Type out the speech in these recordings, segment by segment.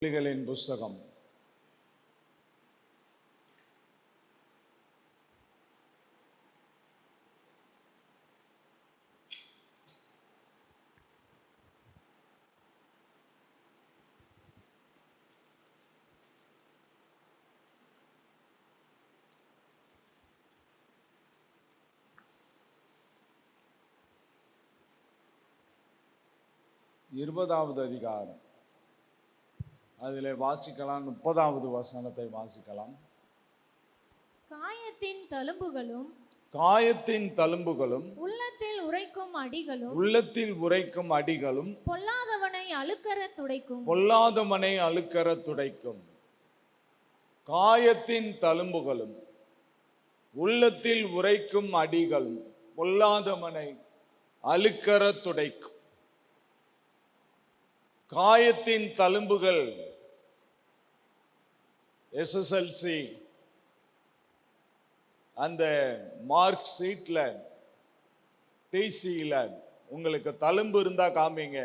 புலிகளின் புஸ்தகம் 20வது அதிகாரம். அதிலே வாசிக்கலாம். 30வது வசனத்தை வாசிக்கலாம். காயத்தின் தழும்புகளும் உள்ளத்தில் உரைக்கும் அடிகளும் பொல்லாதவனை அழுக்கற துடைக்கும். காயத்தின் தழும்புகளும் உள்ளத்தில் உரைக்கும் அடிகளும் பொல்லாதவனை அழுக்கற துடைக்கும். காயத்தின் தழும்புகள் SSLC அந்த மார்க் ஷீட்ல டிசியில உங்களுக்கு தழும்பு இருந்தா காமிங்க.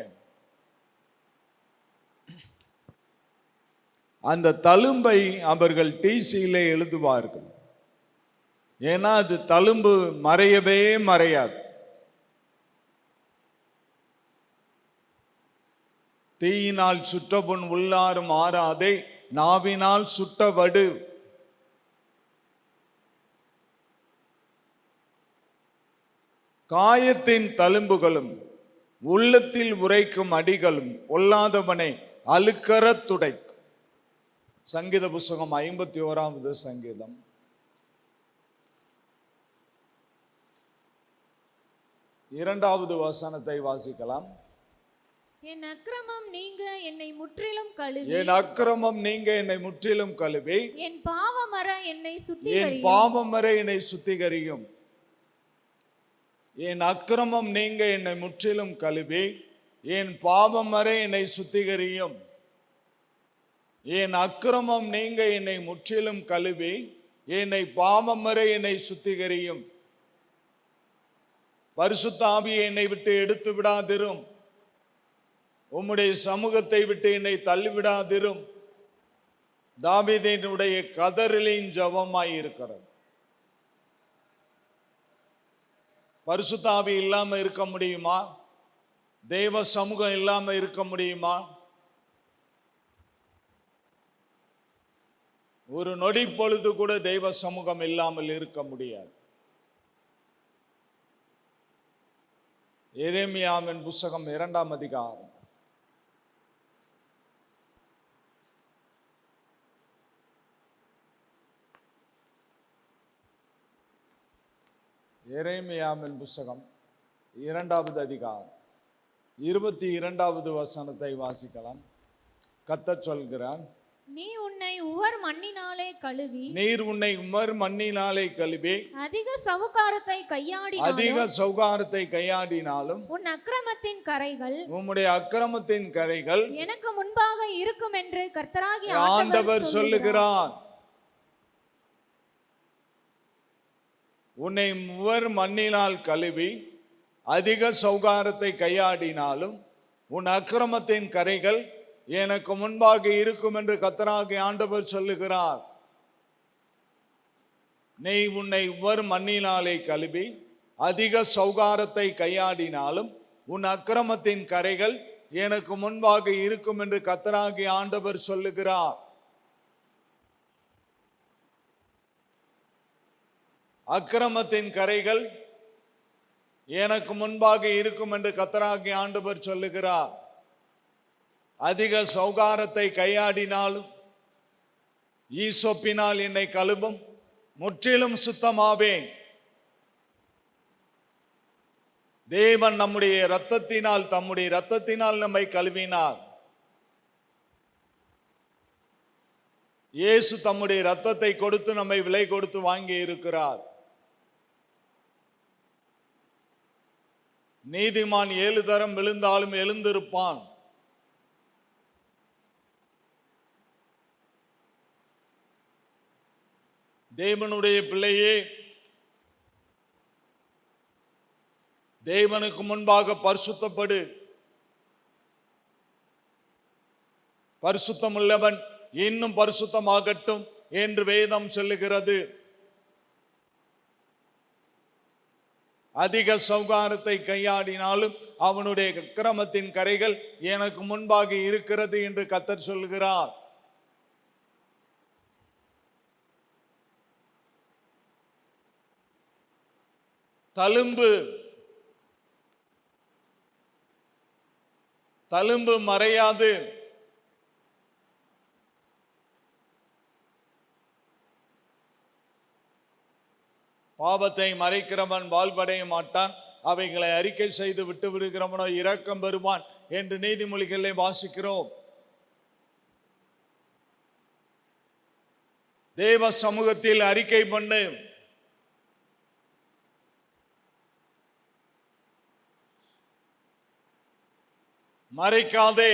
அந்த தழும்பை அவர்கள் டிசியில எழுதுவார்கள். ஏன்னா அது தழும்பு மறையவே மறையாது. தீயினால் சுட்டபுண் உள்ளாரும் ஆறாதே, நாவினால் சுட்டவடு. காயத்தின் தழும்புகளும் உள்ளத்தில் உரைக்கும் அடிகளும் பொல்லாதவனை அழுக்கற துடைக்கும். சங்கீத புஸ்தகம் 51வது சங்கீதம் 2வது வசனத்தை வாசிக்கலாம். என் அக்கிரமம் நீங்க என்னை முற்றிலும் கழுவி என் பாவமற என்னை சுத்திகரியும். என் அக்கிரமம் நீங்க என்னை முற்றிலும் கழுவி என் பாவமற என்னை சுத்திகரியும். என் அக்கிரமம் நீங்க என்னை முற்றிலும் கழுவி என்னை பாவமற என்னை சுத்திகரியும். பரிசுத்த ஆவியை என்னை விட்டு எடுத்து விடாதிரும். உம்முடைய சமூகத்தை விட்டு என்னை தள்ளிவிடாதிரும். தாவீதினுடைய கதறலின் ஜெபமாய் இருக்கிறது. பரிசுத்த ஆவி இல்லாம இருக்க முடியுமா? தேவ சமூகம் இல்லாம இருக்க முடியுமா? ஒரு நொடி பொழுது கூட தெய்வ சமூகம் இல்லாமல் இருக்க முடியாது. எரேமியாவின் புஸ்தகம் 2ஆம் அதிகாரம் 2வது அதிகாரம் 22வது வசனத்தை வாசிக்கலாம். கர்த்தர் சொல்கிறார், நீர் உன்னை உவர் மண்ணினாலே கழுவி அதிக சவுகாரத்தை கையாடினாலும் உன் அக்கிரமத்தின் கரைகள் உம்முடைய அக்கிரமத்தின் கரைகள் எனக்கு முன்பாக இருக்கும் என்று கர்த்தராகிய ஆண்டவர் சொல்லுகிறார். உன்னை உவர் மண்ணினால் கழுவி அதிக சௌகாரத்தை கையாடினாலும் உன் அக்கிரமத்தின் கரைகள் எனக்கு முன்பாக இருக்கும் என்று கர்த்தராகிய ஆண்டவர் சொல்லுகிறார். நீ உன்னை உவர் மண்ணினாலே கழுவி அதிக சௌகாரத்தை கையாடினாலும் உன் அக்கிரமத்தின் கரைகள் எனக்கு முன்பாக இருக்கும் என்று கர்த்தராகிய ஆண்டவர் சொல்லுகிறார். அக்கிரமத்தின் கரைகள் எனக்கு முன்பாக இருக்கும் என்று கர்த்தராகிய ஆண்டவர் சொல்லுகிறார். அதிக சௌகாரத்தை கையாடினாலும் ஈசோப்பினால் என்னை கழுவும், முற்றிலும் சுத்தமாவேன். தேவன் தம்முடைய இரத்தத்தினால் நம்மை கழுவினார். இயேசு தம்முடைய இரத்தத்தை கொடுத்து நம்மை விலை கொடுத்து வாங்கி இருக்கிறார். நீதிமான் 7 தரம் விழுந்தாலும் எழுந்திருப்பான். தேவனுடைய பிள்ளையே, தேவனுக்கு முன்பாக பரிசுத்தப்படு. பரிசுத்தமுள்ளவன் இன்னும் பரிசுத்தமாகட்டும் என்று வேதம் சொல்லுகிறது. அதிக சௌகாரத்தை கையாடினாலும் அவனுடைய அக்கிரமத்தின் கரைகள் எனக்கு முன்பாக இருக்கிறது என்று கர்த்தர் சொல்கிறார். தழும்பு மறையாது. பாவத்தை மறைக்கிறவன் வாழ்வடைய மாட்டான், அவைகளை அறிக்கை செய்து விட்டு விடுகிறவனோ இரக்கம் பெறுவான் என்று நீதிமொழிகளை வாசிக்கிறோம். தேவ சமூகத்தில் அறிக்கை பண்ணு. மறைக்காதே.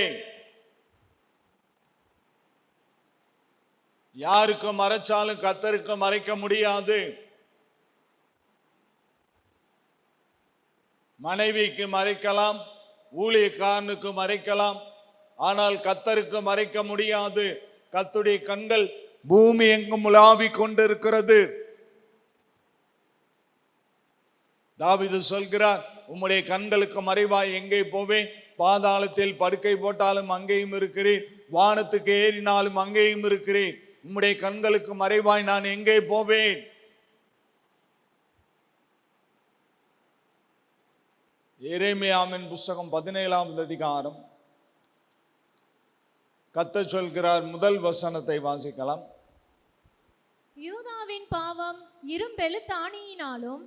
யாருக்கு மறைச்சாலும் கர்த்தருக்கு மறைக்க முடியாது. மனைவிக்கு மறைக்கலாம், ஊழியக்காரனுக்கு மறைக்கலாம், ஆனால் கர்த்தருக்கு மறைக்க முடியாது. கர்த்தருடைய கண்கள் பூமி எங்கும் உலாவிக் கொண்டிருக்கிறது. தாவீது சொல்கிறார், உம்முடைய கண்களுக்கு மறைவாய் எங்கே போவேன்? பாதாளத்தில் படுக்கை போட்டாலும் அங்கேயும் இருக்கிறேன், வானத்துக்கு ஏறினாலும் அங்கேயும் இருக்கிறேன். உம்முடைய கண்களுக்கு மறைவாய் நான் எங்கே போவேன்? எரேமியாவின் புஸ்தகம் 17ஆம் அதிகாரம் கர்த்தர் சொல்கிறார். முதல் வசனத்தை வாசிக்கலாம். யூதாவின் பாவம் இரும்பெழுத்தாணியினாலும்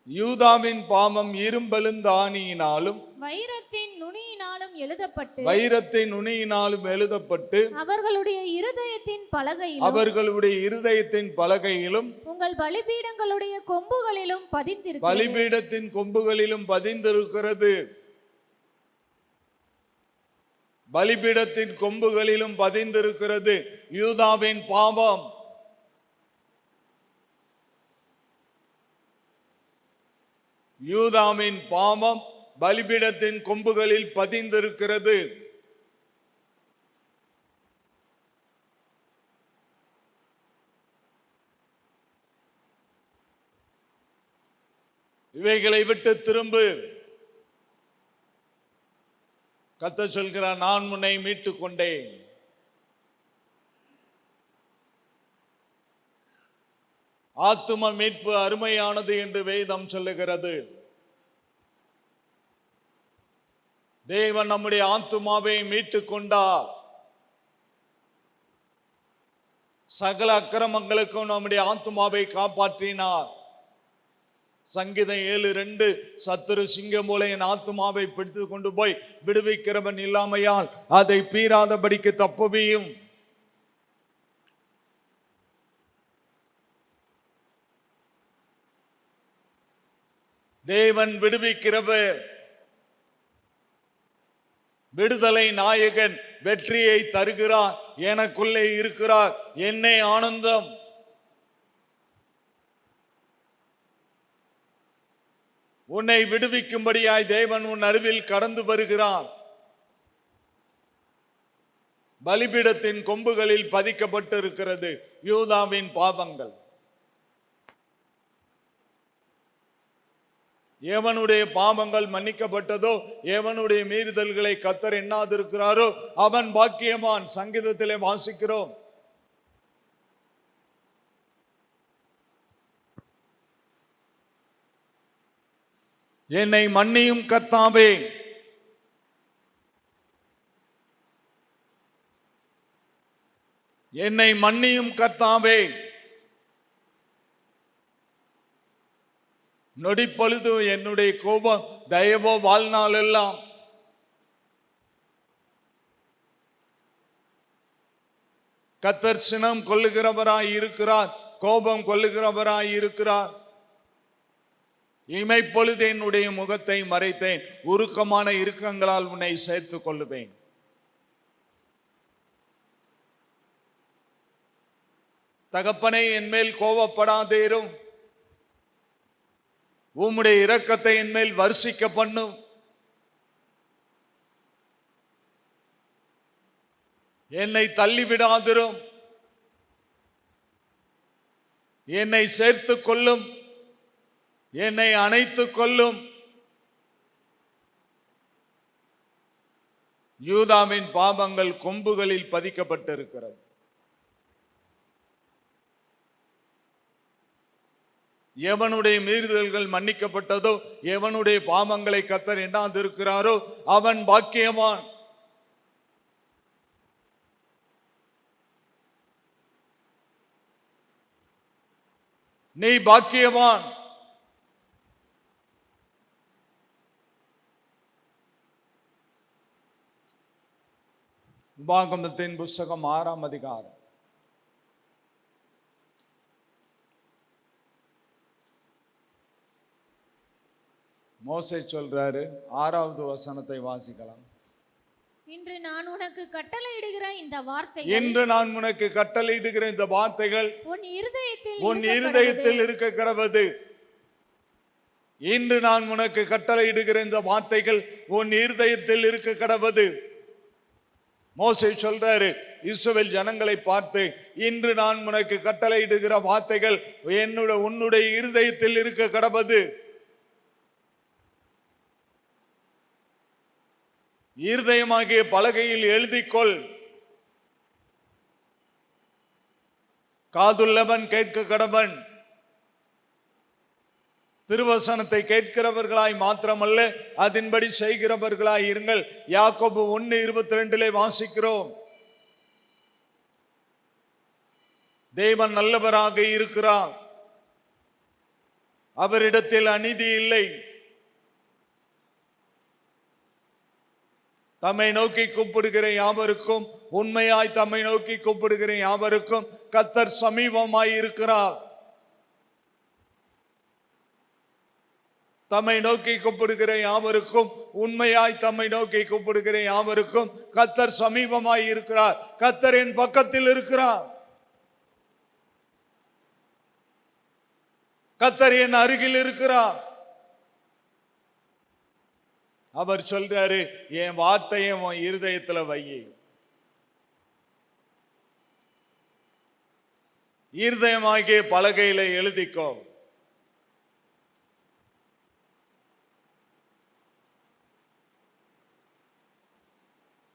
யூதாவின் பாவம் இரும்பெழுந்தாணியினாலும் வைரத்தின் நுனியினாலும் எழுதப்பட்டு அவர்களுடைய இருதயத்தின் பலகையிலும் உங்கள் பலிபீடங்களுடைய கொம்புகளிலும் பலிபீடத்தின் கொம்புகளிலும் பதிந்திருக்கிறது. பலிபீடத்தின் கொம்புகளிலும் பதிந்திருக்கிறது யூதாவின் பாவம். யூதாவின் பாவம் பலிபீடத்தின் கொம்புகளில் பதிந்திருக்கிறது. இவைகளை விட்டு திரும்பு. கர்த்தர் சொல்கிறார், நான் உன்னை மீட்டுக் கொண்டேன். ஆத்தும மீட்பு அருமையானது என்று வேதம் சொல்லுகிறது. தேவன் நம்முடைய ஆத்துமாவை மீட்டுக் கொண்டார். சகல அக்கிரமங்களுக்கும் நம்முடைய ஆத்துமாவை காப்பாற்றினார். சங்கீதம் 7:2, சத்துரு சிங்கம் போல என் ஆத்துமாவை பிடித்து கொண்டு போய் விடுவிக்கிறவன் இல்லாமையால் அதை பீறாதபடிக்கு தப்புவியும். தேவன் விடுவிக்கிறவர், விடுதலை நாயகன், வெற்றியை தருகிறார். எனக்குள்ளே இருக்கிறார், என்னை ஆனந்தம். உன்னை விடுவிக்கும்படியாய் தேவன் உன் அருகில் கடந்து வருகிறார். பலிபீடத்தின் கொம்புகளில் பதிக்கப்பட்டிருக்கிறது யூதாவின் பாவங்கள். எவனுடைய பாவங்கள் மன்னிக்கப்பட்டதோ, எவனுடைய மீறுதல்களை கர்த்தர் எண்ணாதிருக்கிறாரோ அவன் பாக்கியவான். சங்கீதத்திலே வாசிக்கிறோம். என்னை மன்னியும் கர்த்தாவே, என்னை மன்னியும் கர்த்தாவே. நொடிப்பொழுது என்னுடைய கோபம் தயவோ வாழ்நாள் எல்லாம். கர்த்தர் சினம் கொள்ளுகிறவராய் இருக்கிறார், கோபம் கொள்ளுகிறவராய் இருக்கிறார். இமைப்பொழுது என்னுடைய முகத்தை மறைத்தேன், உருக்கமான இறுக்கங்களால் உன்னை சேர்த்துக் கொள்ளுவேன். தகப்பனே, என் மேல் கோபப்படாதேரும், உம்முடைய இரக்கத்தை என் மேல் வர்ஷிக்க பண்ணும். என்னை தள்ளிவிடாதிரும், என்னை சேர்த்து கொள்ளும், என்னை அணைத்துக் கொள்ளும். யூதாவின் பாவங்கள் கொம்புகளில் பதிக்கப்பட்டிருக்கிறது. எவனுடைய மீறுதல்கள் மன்னிக்கப்பட்டதோ, எவனுடைய பாவங்களை கர்த்தர் எண்ணாதிருக்கிறாரோ அவன் பாக்கியவான். நீ பாக்கியவான். உபாகமத்தின் புஸ்தகம் 6ஆம் அதிகாரம் மோசே சொல்றாரு. 6வது வசனத்தை வாசிக்கலாம். இன்று நான் உனக்கு கட்டளையிடுகிற இந்த வார்த்தைகள் உன் இருதயத்தில் இருக்க கடவது. இன்று நான் உனக்கு கட்டளையிடுகிற இந்த வார்த்தைகள் உன் இருதயத்தில் இருக்க கடவது. மோசே சொல்றாரு இஸ்ரவேல் ஜனங்களை பார்த்து, இன்று நான் உனக்கு கட்டளையிடுகிற வார்த்தைகள் உன்னுடைய இருதயத்தில் இருக்க கடவது. இருதயமாகிய பலகையில் எழுதிக்கொள். காதுள்ளவன் கேட்க கடவன். திருவசனத்தை கேட்கிறவர்களாய் மாத்திரமல்ல, அதன்படி செய்கிறவர்களாய் இருங்கள். யாக்கோபு 1:22 வாசிக்கிறோம். தேவன் நல்லவராக இருக்கிறார், அவரிடத்தில் அநீதி இல்லை. தம்மை நோக்கி கூப்பிடுகிற யாவருக்கும், உண்மையாய் தம்மை நோக்கி கூப்பிடுகிற யாவருக்கும் கர்த்தர் சமீபமாய் இருக்கிறார். தம்மை நோக்கி கூப்பிடுகிற யாவருக்கும், உண்மையாய் தம்மை நோக்கி கூப்பிடுகிற யாவருக்கும் கர்த்தர் சமீபமாய் இருக்கிறார். கர்த்தர் என் பக்கத்தில் இருக்கிறார். கர்த்தர் என் அருகில் இருக்கிறார். அவர் சொல்றாரு, என் வார்த்தையை உன் இருதயத்துல வை. இருதயமாகிய பலகையில எழுதிக்கோ.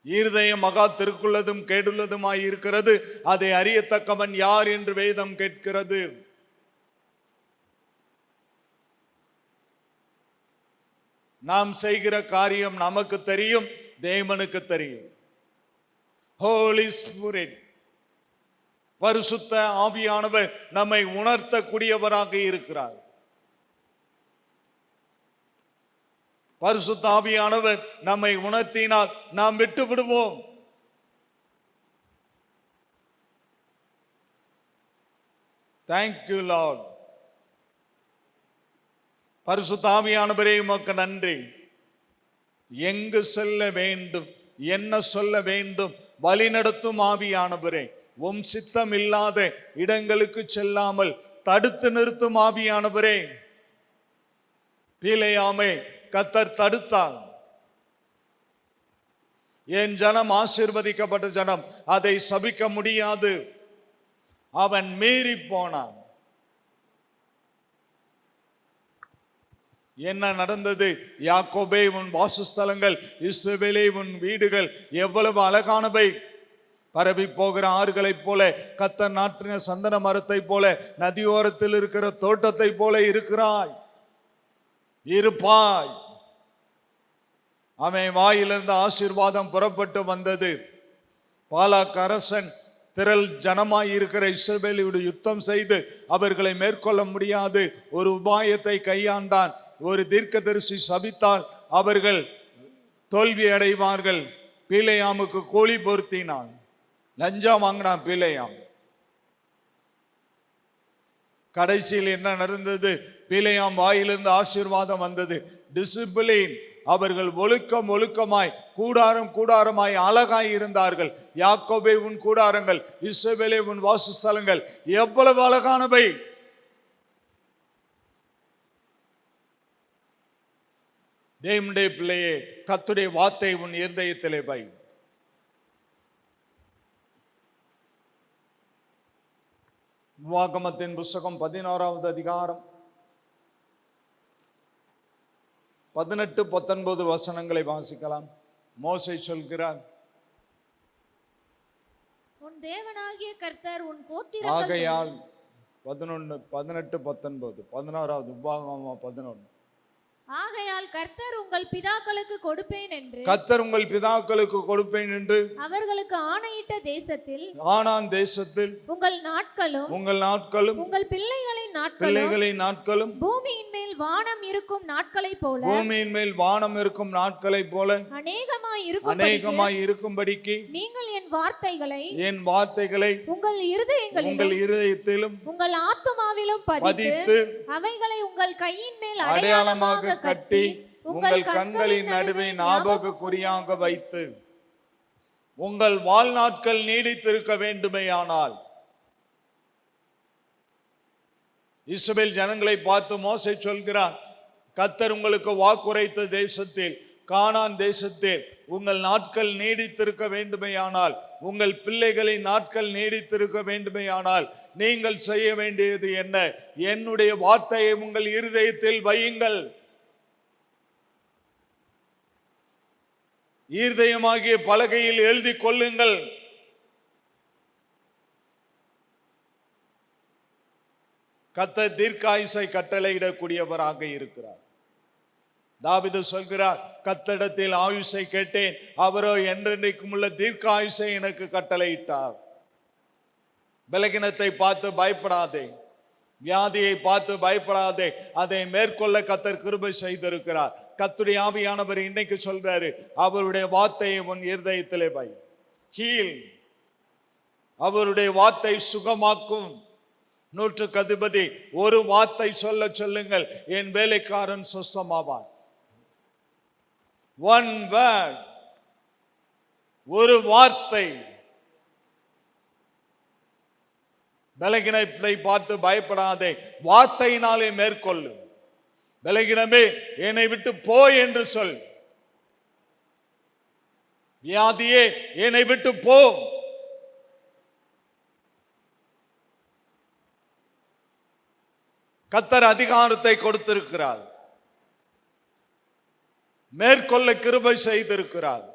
இருதயம் மகா திருக்குள்ளதும் கேடுள்ளதுமாய் இருக்கிறது, அதை அறியத்தக்கவன் யார் என்று வேதம் கேட்கிறது. நாம் செய்கிற காரியம் நமக்கு தெரியும், தேவனுக்கு தெரியும். ஹோலி ஸ்பிரிட், பரிசுத்த ஆவியானவர் நம்மை உணர்த்தக்கூடியவராக இருக்கிறார். பரிசுத்த ஆவியானவர் நம்மை உணர்த்தினால் நாம் விட்டு விடுவோம். Thank you Lord. பரிசுத்த ஆவியானவரே உமக்கு நன்றி. எங்கு செல்ல வேண்டும், என்ன சொல்ல வேண்டும், வழி நடத்தும் ஆவியானவரே, உம் சித்தம் இல்லாத இடங்களுக்கு செல்லாமல் தடுத்து நிறுத்தும் ஆவியானவரே. பிலேயாமை கர்த்தர் தடுத்தார். என் ஜனம் ஆசீர்வதிக்கப்பட்ட ஜனம், அதை சபிக்க முடியாது. அவன் மீறி போனான். என்ன நடந்தது? யாக்கோபே உன் வாசஸ்தலங்கள், இஸ்ரவேலே உன் வீடுகள் எவ்வளவு அழகானவை. பரவி போகிற ஆறுகளைப் போல, கர்த்தர் நாட்டின சந்தன மரத்தை போல, நதியோரத்தில் இருக்கிற தோட்டத்தை போல இருக்கிறாய், இருப்பாய். அவன் வாயிலிருந்து ஆசீர்வாதம் புறப்பட்டு வந்தது. பாலாக் அரசன் திரள் ஜனமாய் இருக்கிற இஸ்ரவேலோடு யுத்தம் செய்து அவர்களை மேற்கொள்ள முடியாது ஒரு உபாயத்தை கையாண்டான். ஒரு தீர்க்கதரிசி சபித்தால் அவர்கள் தோல்வி அடைவார்கள். பிலேயாமுக்கு கோழி பொருத்தினான், லஞ்சம் வாங்கினான் பிலேயாம். கடைசியில் என்ன நடந்தது? பிலேயாம் வாயிலிருந்து ஆசீர்வாதம் வந்தது. டிசிப்ளின். அவர்கள் ஒழுக்கமாய் கூடாரமாய் அழகாய் இருந்தார்கள். யாக்கோபே உன் கூடாரங்கள், இஸ்ரவேலே உன் வாசஸ்தலங்கள் எவ்வளவு அழகானவை. தேவனுடைய பிள்ளையே, கர்த்தருடைய வார்த்தை உன் இருதயத்திலே வை. உபாகமத்தின் புஸ்தகம் 11வது அதிகாரம் 18-19 வசனங்களை வாசிக்கலாம். மோசே சொல்கிறார், உன் தேவனாகிய கர்த்தர் உன் கோத்திரங்கள் ஆகையால் 11, 18, 19 11வது உபாகமம் 11. ஆகையால் கர்த்தர் உங்கள் பிதாக்களுக்கு கொடுப்பேன் என்று கர்த்தர் உங்கள் பிதாக்களுக்கு கொடுப்பேன் என்று அவர்களுக்கு ஆணையிட்ட தேசத்தில் ஆனான் தேசத்தில் உங்கள் நாட்களும் உங்கள் பிள்ளைகளின் நாட்களும் பூமியின் மேல் வானம் இருக்கும் நாட்களைப் போல அநேகமாய் இருக்கும்படிக்கு நீங்கள் என் வார்த்தைகளை உங்கள் இருதயத்திலும் உங்கள் ஆத்துமாவிலும் பதித்து அவைகளை உங்கள் கையின் மேல் அடையாளமாக கட்டி உங்கள் கண்களின் நடுவே ஞாபகக்குறியாக வைத்து உங்கள் வாழ்நாட்கள் நீடித்திருக்க வேண்டுமேயானால். இஸ்ரவேல் ஜனங்களை பார்த்து மோசே சொல்கிறான், கர்த்தர் உங்களுக்கு வாக்குரைத்த தேசத்தில், கானான் தேசத்தில் உங்கள் நாட்கள் நீடித்திருக்க வேண்டுமேயானால், உங்கள் பிள்ளைகளின் நாட்கள் நீடித்திருக்க வேண்டுமேயானால் நீங்கள் செய்ய வேண்டியது என்ன? என்னுடைய வார்த்தையை உங்கள் இருதயத்தில் வையுங்கள். இருதயமாகிய பலகையில் எழுதி கொள்ளுங்கள். கர்த்தர் தீர்க்காயுசை கட்டளையிடக்கூடியவராக இருக்கிறார். தாவீது சொல்கிறார், கர்த்தரிடத்தில் ஆயுசை கேட்டேன், அவரோ என்றென்றைக்கும் உள்ள தீர்க்காயுசை எனக்கு கட்டளையிட்டார். பலகீனத்தை பார்த்து பயப்படாதே, வியாதியை பார்த்து பயப்படாதே, அதை மேற்கொள்ள கர்த்தர் கிருபை செய்திருக்கிறார். கர்த்தருடைய ஆவியானவர் இன்னைக்கு சொல்றாரு, அவருடைய வார்த்தையை உன் இருதயத்திலே வை. ஹீல், அவருடைய வார்த்தை சுகமாக்கும். 100க்கு அதிபதி ஒரு வார்த்தை சொல்லுங்கள், என் வேலைக்காரன் சுத்தமாவான். ஒன் வேர்ட், ஒரு வார்த்தை. பலகீனத்தை பார்த்து பயப்படாதே, வார்த்தையினாலே மேற்கொள்ளு. பலகீனமே என்னை விட்டு போ என்று சொல். வியாதியே என்னை விட்டு போ. கர்த்தர் அதிகாரத்தை கொடுத்திருக்கிறார், மேற்கொள்ள கிருபை செய்திருக்கிறார்.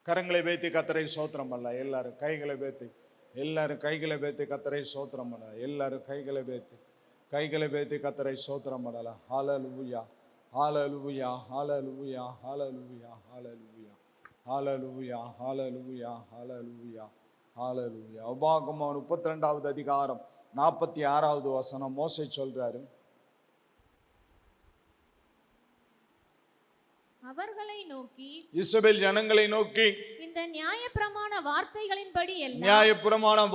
கரங்களை வைத்து கர்த்தரை ஸ்தோத்திரம் பண்ணல. எல்லாரும் கைகளை வைத்து கர்த்தரை ஸ்தோத்திரம் பண்ணல. எல்லாரும் கைகளை வைத்து கர்த்தரை ஸ்தோத்திரம் பண்ணல. ஹல்லேலூயா, ஹல்லேலூயா, ஹல்லேலூயா, ஹல்லேலூயா, ஹல்லேலூயா, ஹல்லேலூயா, ஹல்லேலூயா, ஹல்லேலூயா, ஹல்லேலூயா. உபாகமம் 32வது அதிகாரம் 46வது வசனம் மோசே சொல்றாரு, அவர்களை நோக்கி, இஸ்ரவேல் ஜனங்களை நோக்கி, இந்த நியாயப்பிரமாண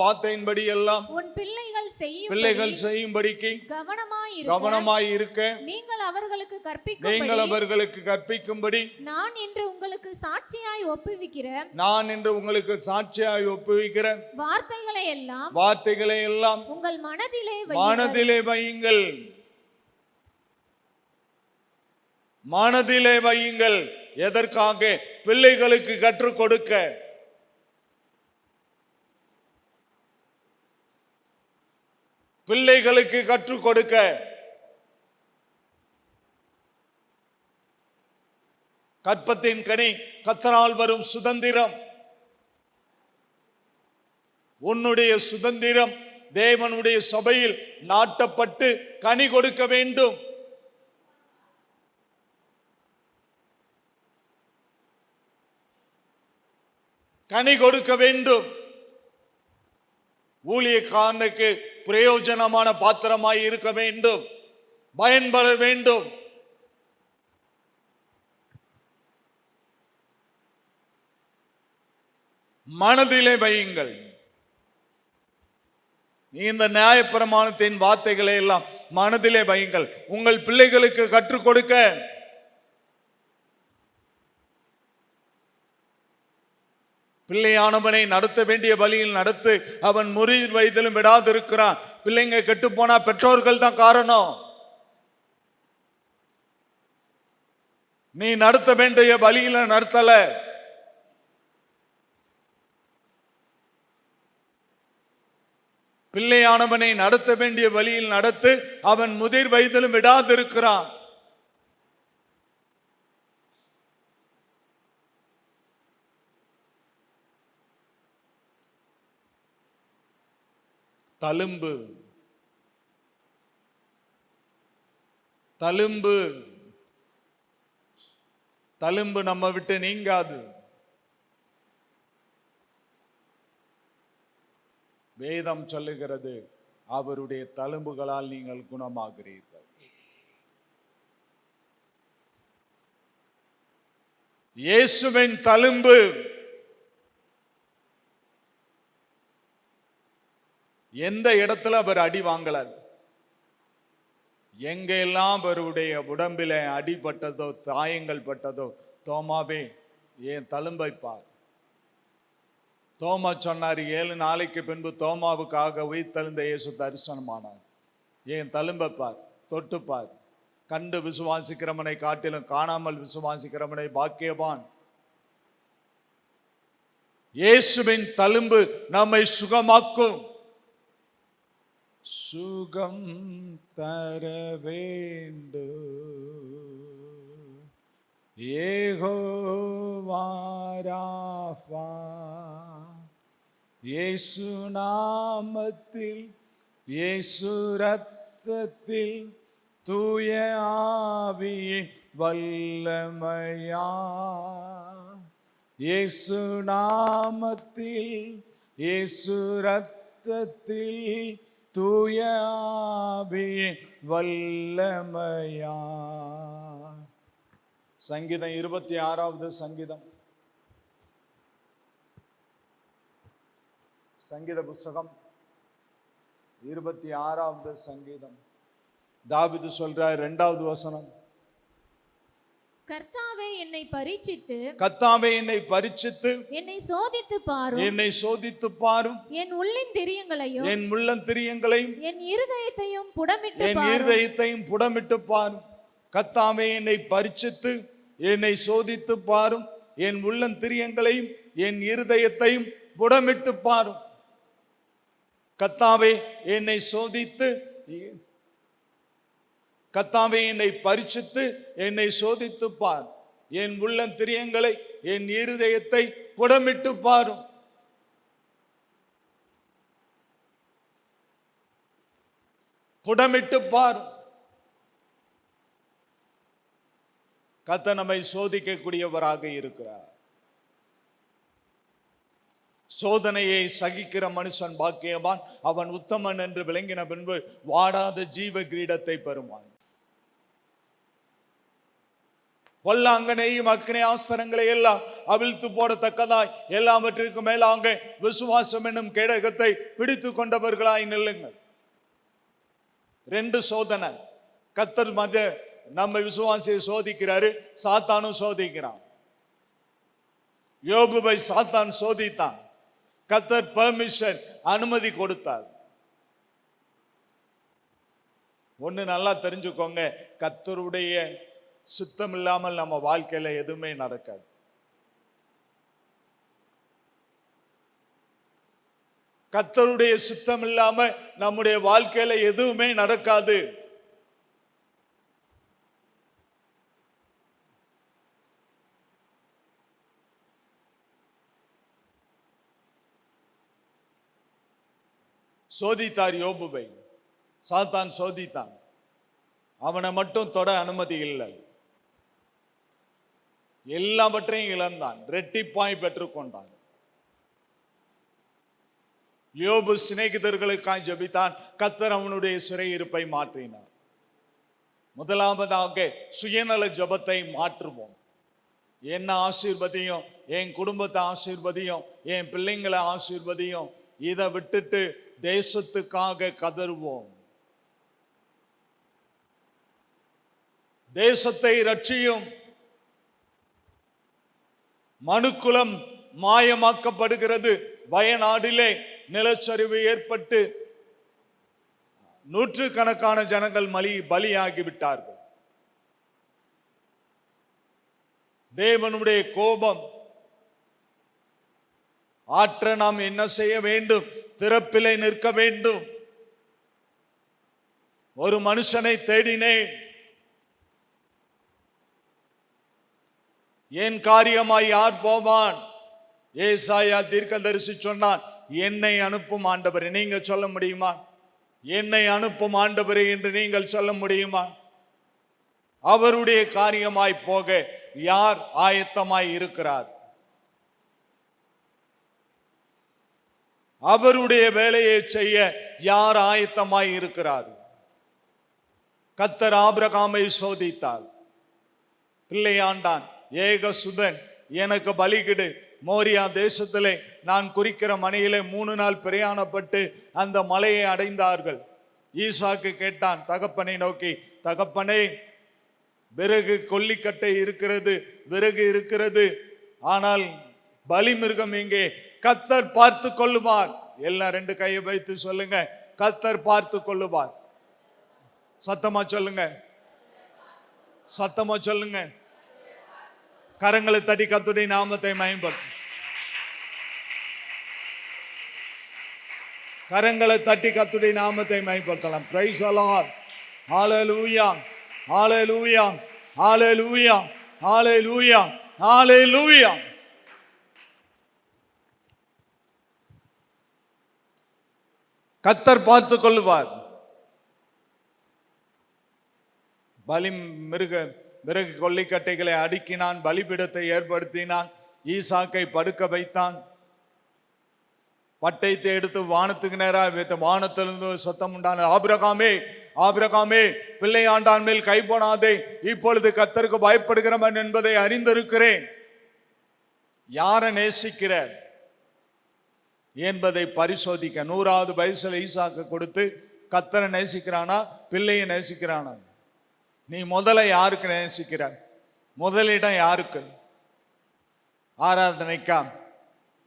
வார்த்தையின்படி எல்லாம் உன் பிள்ளைகள் செய்யும்படிக்கு கவனமாய் இருக்க நீங்கள் அவர்களுக்கு கற்பிக்கும்படி நான் இன்று உங்களுக்கு சாட்சியாய் ஒப்புவிக்கிற வார்த்தைகளை எல்லாம் உங்கள் மனதிலே வையுங்கள். மனதிலே வையுங்கள். எதற்காக? பிள்ளைகளுக்கு கற்றுக் கொடுக்க. பிள்ளைகளுக்கு கற்றுக் கொடுக்க. கற்பத்தின் கனி கர்த்தரால் வரும் சுதந்திரம். உன்னுடைய சுதந்திரம் தேவனுடைய சபையில் நாட்டப்பட்டு கனி கொடுக்க வேண்டும். கனி கொடுக்க வேண்டும். ஊழியக்காரனுக்கு பிரயோஜனமான பாத்திரமாய் இருக்க வேண்டும், பயன்பட வேண்டும். மனதிலே வையுங்கள். இந்த நியாயப்பிரமாணத்தின் வார்த்தைகளை எல்லாம் மனதிலே வையுங்கள். உங்கள் பிள்ளைகளுக்கு கற்றுக் கொடுக்க. பிள்ளையானவனை நடத்த வேண்டிய வழியில் நடத்து. அவன் முறிவு வயதிலும் விடாது இருக்கிறான். பிள்ளைங்க கெட்டு போனா பெற்றோர்கள் தான் காரணம். நீ நடத்த வேண்டிய வழியில நடத்தல. பிள்ளையானவனை நடத்த வேண்டிய வழியில் நடத்து, அவன் முதிர் வயதிலும் விடாதிருக்கிறான். தழும்பு தழும்பு தழும்பு நம்ம விட்டு நீங்காது. வேதம் சொல்லுகிறது, அவருடைய தழும்புகளால் நீங்கள் குணமாகிறீர்கள். இயேசுவின் தழும்பு எந்த இடத்துல அவர் அடி வாங்கல, எங்கெல்லாம் அவருடைய உடம்பில அடிபட்டதோ காயங்கள் பட்டதோ, தோமாவே என் தழும்பை பார். தோமா சொன்னார், 7 நாளைக்கு பின்பு தோமாவுக்காக உயிர்த்தெழுந்த இயேசு தரிசனமானார். என் தழும்பை பார், தொட்டுப்பார். கண்டு விசுவாசிக்கிறவனை காட்டிலும் காணாமல் விசுவாசிக்கிறவனை பாக்கியவான். இயேசுவின் தழும்பு நம்மை சுகமாக்கும். சுகம் தர வேண்டும் யெகோவா ராஃபா. இயேசு நாமத்தில், இயேசு ரத்தத்தில், தூய ஆவியின் வல்லமையா. இயேசு நாமத்தில், இயேசு ரத்தத்தில், தூய ஆவியின் வல்லமையா. சங்கீதம் 26வது சங்கீதம், சங்கீத புஸ்தகம் 26வது சங்கீதம். தாவீது சொல்றார், 2வது வசனம், கர்த்தாவே என்னை பரீட்சித்து, கர்த்தாவே என்னை பரீட்சித்து, என்னை சோதித்து பாரும், என்னை சோதித்து பாரும். என் உள்ளந்திரியங்களையும், என் உள்ளந்திரியங்களையும், என் இருதயத்தையும் புடமிட்டு என் பாரும். இருதயத்தையும் புடமிட்டு பாரும். கர்த்தாவே என்னை பரீட்சித்து, என்னை சோதித்து பாரும். என் உள்ளந்திரியங்களையும், என் இருதயத்தையும் புடமிட்டு பாரும். கர்த்தாவே என்னை சோதித்து, கர்த்தாவே என்னை பரீட்சித்து, என்னை சோதித்து பார். என் உள்ளந்திரியங்களை, என் இருதயத்தை புடமிட்டு பாரும். புடமிட்டு பாரும். கர்த்தர் நம்மை சோதிக்கக்கூடியவராக இருக்கிறார். சோதனையை சகிக்கிற மனுஷன் பாக்கியவான், அவன் உத்தமன் என்று விளங்கின பின்பு வாடாத ஜீவ கிரீடத்தை பெறுவான். பொல்லாங்கனையும் அக்னி ஆஸ்திரங்களை எல்லாம் அவிழ்த்து போடத்தக்கதாய் எல்லாவற்றிற்கும் மேலாங்க விசுவாசம் என்னும் கேடகத்தை பிடித்து கொண்டவர்களாய் நில்லுங்கள். 2 சோதனை. கர்த்தர் நம்ம விசுவாசியை சோதிக்கிறாரு, சாத்தானும் சோதிக்கிறான். யோபுவை சாத்தான் சோதித்தான், கர்த்தர் பெர்மிஷன், அனுமதி கொடுத்தார். ஒண்ணு நல்லா தெரிஞ்சுக்கோங்க, கர்த்தருடைய சித்தம் இல்லாமல் நம்ம வாழ்க்கையில எதுவுமே நடக்காது. கர்த்தருடைய சித்தம் இல்லாம நம்முடைய வாழ்க்கையில எதுவுமே நடக்காது. சோதித்தார் யோபுவை, சாத்தான் சோதித்தான். அவனை மட்டும் தொட அனுமதி இல்லை. எல்லாவற்றையும் இழந்தான், ரெட்டிப்பாய் பெற்றுக்கொண்டான். யோபு சிநேகிதர்களுக்காய் ஜெபித்தான், கர்த்தர் அவனுடைய சிறையிருப்பை மாற்றினார். முதலாவதாக சுயநல ஜெபத்தை மாற்றுவோம். என்ன ஆசீர்வதியும், என் குடும்பத்தை ஆசீர்வதியும், என் பிள்ளைங்களை ஆசீர்வதியும். இதை விட்டுட்டு தேசத்துக்காக கதறுவோம். தேசத்தை ரட்சியும். மனுக்குலம் மாயமாக்கப்படுகிறது. வயநாடிலே நிலச்சரிவு ஏற்பட்டு நூற்றுக்கணக்கான ஜனங்கள் பலியாகிவிட்டார்கள். தேவனுடைய கோபம் ஆற்ற நாம் என்ன செய்ய வேண்டும்? திறப்பிலே நிற்க வேண்டும். ஒரு மனுஷனை தேடினேன், என் காரியமாய் யார் போவான்? ஏசாயா தீர்க்கதரிசி சொன்னான், என்னை அனுப்பும் ஆண்டவரே. நீங்க சொல்ல முடியுமா? என்னை அனுப்பும் ஆண்டவரே என்று நீங்கள் சொல்ல முடியுமா? அவருடைய காரியமாய் போக யார் ஆயத்தமாய் இருக்கிறார்? அவருடைய வேலையை செய்ய யார் ஆயத்தமாய் இருக்கிறார்? கர்த்தர் ஆபிரகாமை சோதித்தார், பிள்ளையாண்டான், ஏகசுதன், எனக்கு பலிகிடு. மோரியா தேசத்திலே நான் குறிக்கிற மனையிலே 3 நாள் பிரயாணப்பட்டு அந்த மலையை அடைந்தார்கள். ஈசாக்கு கேட்டான் தகப்பனை நோக்கி, தகப்பனே, விறகு கொல்லிக்கட்டை இருக்கிறது, விறகு இருக்கிறது, ஆனால் பலி மிருகம் எங்கே? கர்த்தர் பார்த்து கொள்ளுவார். எல்லாம் 2 கையை வைத்து சொல்லுங்க, கர்த்தர் பார்த்து கொள்ளுவார். சத்தமா சொல்லுங்க, சத்தமா சொல்லுங்க. கரங்களை தட்டி கர்த்தருடைய நாமத்தை மகிமைப்படுத்து. கரங்களை தட்டி கர்த்தருடைய நாமத்தை மகிமைப்படுத்தலாம். Price the lord. Hallelujah, hallelujah, hallelujah, hallelujah, ஹalleluya. கர்த்தர் பார்த்து கொள்வார். பலி விறகு கொல்லிக்கட்டைகளை அடுக்கினான், பலிபீடத்தை ஏற்படுத்தினான், ஈசாக்கை படுக்க வைத்தான், பட்டயத்தை எடுத்து வானத்துக்கு நேராக வைத்த. வானத்திலிருந்து சத்தம் உண்டான, ஆபிரகாமே, ஆபிரகாமே, பிள்ளையாண்டான் மேல் கை போடாதே, இப்பொழுது கர்த்தருக்கு பயப்படுகிறவன் என்பதை அறிந்திருக்கிறேன். யாரை நேசிக்கிற என்பதை பரிசோதிக்க 100வது வயசுல ஈசாக்கு கொடுத்து, கர்த்தரை நேசிக்கிறானா பிள்ளையை நேசிக்கிறானா? நீ முதல்ல யாருக்கு நேசிக்கிற? முதலிடம் யாருக்கு? ஆராதனைக்கா?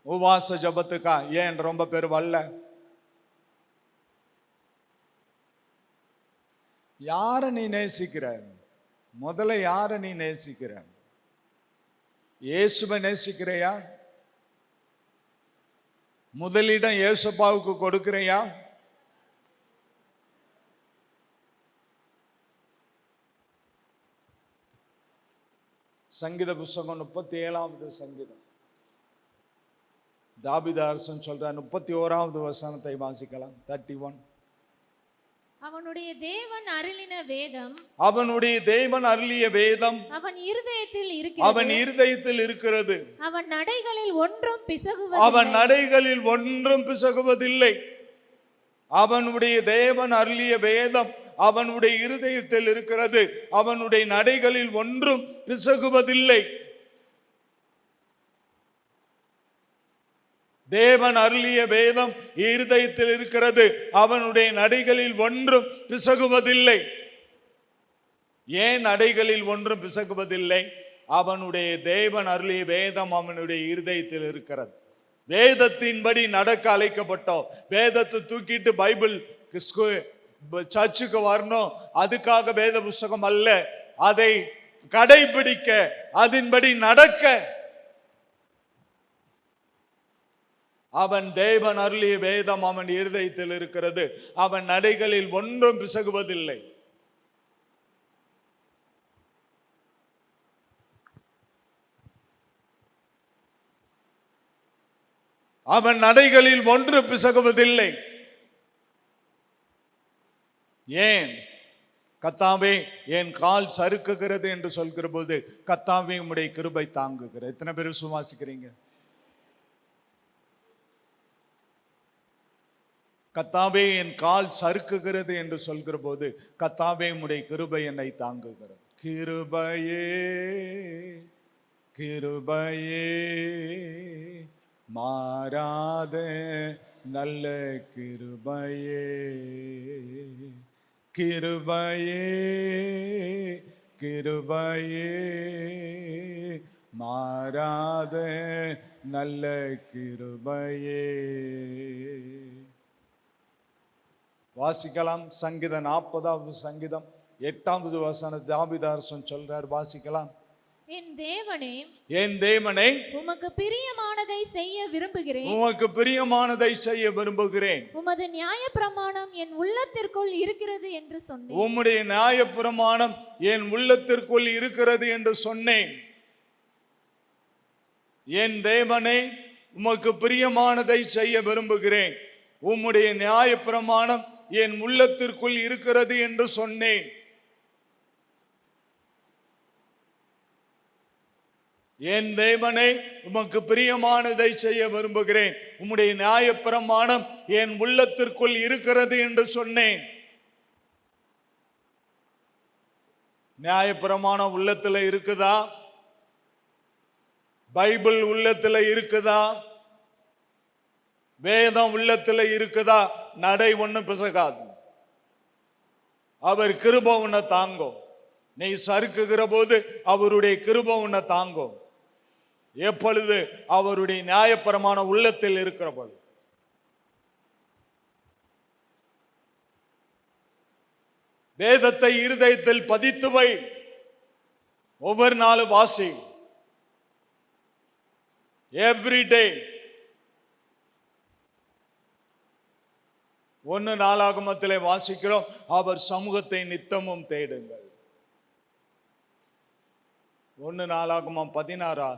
உபவாச ஜபத்துக்கா? ஏன் ரொம்ப பேர் வரல? யார நீ நேசிக்கிற? முதல்ல யார நீ நேசிக்கிற? இயேசுவை நேசிக்கிறையா? முதலிடம் இயேசுப்பாவுக்கு கொடுக்கிறையா? சங்கீத புஸ்தகம் 37வது சங்கீதம், தாவீது அரசன் சொல்ற 31வது வசனத்தை வாசிக்கலாம். 31. அவனுடைய தேவன் அருளின வேதம், அவனுடைய தேவன் அருளிய வேதம் அவன் இருதயத்தில் இருக்கிறது, அவன் இருதயத்தில் இருக்கிறது, அவன் நடைகளில் ஒன்றும் பிசகுவதில்லை, அவன் நடைகளில் ஒன்றும் பிசகுவதில்லை. அவனுடைய தேவன் அருளிய வேதம் அவனுடைய இருதயத்தில் இருக்கிறது, அவனுடைய நடைகளில் ஒன்றும் பிசகுவதில்லை. தேவன் அருளிய வேதம் இருதயத்தில் இருக்கிறது, அவனுடைய நடைகளில் ஒன்றும் பிசகுவதில்லை. ஏன் நடைகளில் ஒன்றும் பிசகுவதில்லை? அவனுடைய தேவன் அருளிய வேதம் அவனுடைய இருதயத்தில் இருக்கிறது. வேதத்தின்படி நடக்க அழைக்கப்பட்டோம். வேதத்தை தூக்கிட்டு பைபிள் சர்ச்சுக்கு வரணும், அதுக்காக வேத புஸ்தகம் அல்ல, அதை கடைபிடிக்க, அதன்படி நடக்க. அவன் தேவன் அருளிய வேதம் அவன் இருதயத்தில் இருக்கிறது, அவன் நடைகளில் ஒன்றும் பிசகுவதில்லை. அவன் நடைகளில் ஒன்று பிசகுவதில்லை. ஏன்? கர்த்தாவே என் கால் சறுக்குகிறது என்று சொல்கிற போது கர்த்தாவே உம்முடைய கிருபை தாங்குகிறது. எத்தனை பேர் விசுவாசிக்கிறீங்க? கர்த்தாவே என் கால் சறுக்குகிறது என்று சொல்கிற போது கர்த்தாவே உம்முடைய கிருபை என்னை தாங்குகிறது. கிருபையே கிருபையே மாறாத நல்ல கிருபையே, கிருபையே கிருபையே மாறாத நல்ல கிருபையே. வாசிக்கலாம். சங்கீதம் 40வது சங்கீதம் 8வது வசனம் தாவீது அரசன் சொல்றார். வாசிக்கலாம். என் தேவனே, என் தேவனே, உமக்கு பிரியமானதை செய்ய விரும்புகிறேன். உமக்கு பிரியமானதை செய்ய விரும்புகிறேன். உமது நியாயப்பிரமாணம் என் உள்ளத்திற்குள் இருக்கிறது என்று சொன்னேன். உம்முடைய நியாயப்பிரமாணம் என் உள்ளத்திற்குள் இருக்கிறது என்று சொன்னேன். என் தேவனே, உமக்கு பிரியமானதை செய்ய விரும்புகிறேன். உம்முடைய நியாயப்பிரமாணம் என் உள்ளத்திற்குள் இருக்கிறது என்று சொன்னேன். என் தேவனே, உமக்கு பிரியமானதை செய்ய விரும்புகிறேன். உம்முடைய நியாயப்பிரமாணம் என் உள்ளத்திற்குள் இருக்கிறது என்று சொன்னேன். நியாயப்பிரமாணம் உள்ளத்துல இருக்குதா? பைபிள் உள்ளத்துல இருக்குதா? வேதம் உள்ளத்துல இருக்குதா? நடை ஒண்ணு பிசகாது. அவர் கிருபை உன்னை தாங்கும். நீ சறுக்குகிற போது அவருடைய கிருபை உன்னை தாங்கும். எப்பொழுது? அவருடைய நியாயப்பிரமாண உள்ளத்தில் இருக்கிற பொழுது. வேதத்தை இருதயத்தில் பதித்து வை. ஒவ்வொரு நாளும் வாசி. Every day. 1 நாளாகமத்திலே வாசிக்கிறோம், அவர் சமூகத்தை நித்தமும் தேடுங்கள். 1 நாளாகமம் 16.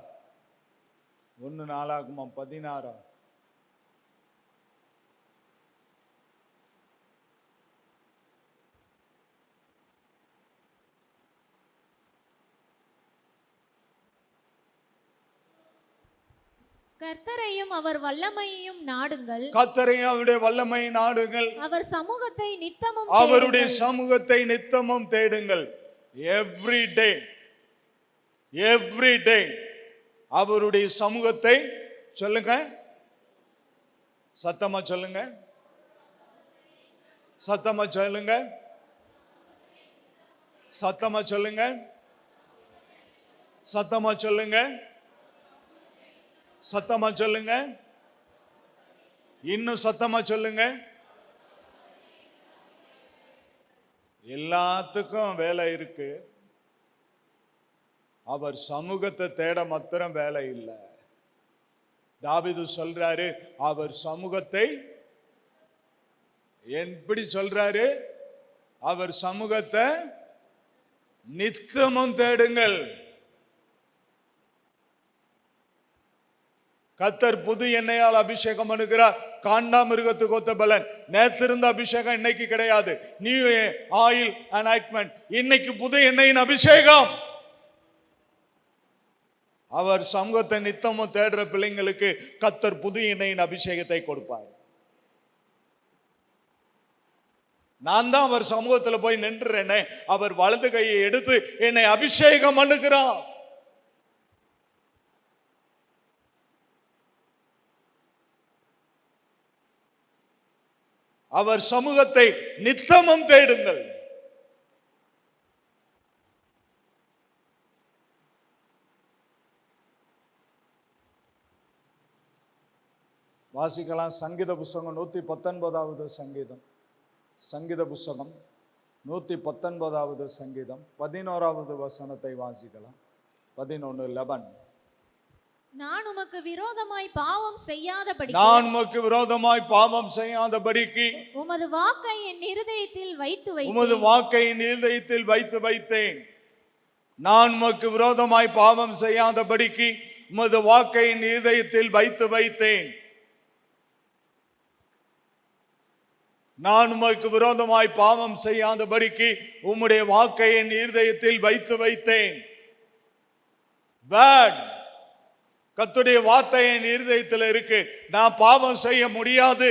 1 நாளாகமம் 16. கர்த்தரையும் அவர் வல்லமையையும் நாடுங்கள். கர்த்தரையும் அவருடைய வல்லமை நாடுங்கள். அவர் சமூகத்தை நித்தமும் அவருடைய தேடுங்கள். சமூகத்தை நித்தமும் தேடுங்கள். Every day. எவ்ரி டே அவருடைய சமூகத்தை சொல்லுங்க. சத்தமா சொல்லுங்க. சத்தமா சொல்லுங்க. சத்தமா சொல்லுங்க. சத்தமா சொல்லுங்க. சத்தமா சொல்லுங்க. இன்னும் சத்தமா சொல்லுங்க. எல்லாத்துக்கும் வேலை இருக்கு. அவர் சமூகத்தை தேட மாத்திரம் வேலை இல்லை. தாவீது சொல்றாரு, அவர் சமூகத்தை எப்படி சொல்றாரு? அவர் சமூகத்தை நித்தமும் தேடுங்கள். கர்த்தர் புது எண்ணெயால் அபிஷேகம் பண்ணுகிறார். காண்டாமிருகத்துக்கு ஒத்த பலன். நேற்று இருந்த அபிஷேகம் இன்னைக்கு கிடையாது. New oil anointment. இன்னைக்கு புது எண்ணெயின் அபிஷேகம். அவர் சமூகத்தை நித்தமும் தேடுற பிள்ளைங்களுக்கு கர்த்தர் புது எண்ணெயின் அபிஷேகத்தை கொடுப்பார். நான் தான் அவர் சமூகத்தில் போய் நின்றுறேனே, அவர் வலது கையை எடுத்து என்னை அபிஷேகம் பண்ணுகிறார். அவர் சமூகத்தை நித்தமும் தேடுங்கள். வாசிக்கலாம். சங்கீத புஸ்தகம் 119வது சங்கீதம். சங்கீத புஸ்தகம் 119வது சங்கீதம் 11வது வசனத்தை வாசிக்கலாம். 11:11. நான் உமக்கு விரோதமாய் பாவம் செய்யாதபடி, நான் உமக்கு விரோதமாய் பாவம் செய்யாதபடிக்கு உமது வாக்கை என் இருதயத்தில் வைத்து வைத்தேன். உமது வாக்கை என் இருதயத்தில் வைத்து வைத்தேன். நான் உமக்கு விரோதமாய் பாவம் செய்யாதபடிக்கு உமது வாக்கை என் இருதயத்தில் வைத்து வைத்தேன். நான் உமக்கு விரோதமாய் பாவம் செய்யாதபடிக்கு உம்முடைய வாக்கை என் இருதயத்தில் வைத்து வைத்தேன். கர்த்தருடைய வார்த்தை என் இருதயத்தில் இருக்கு. நான் பாவம் செய்ய முடியாது.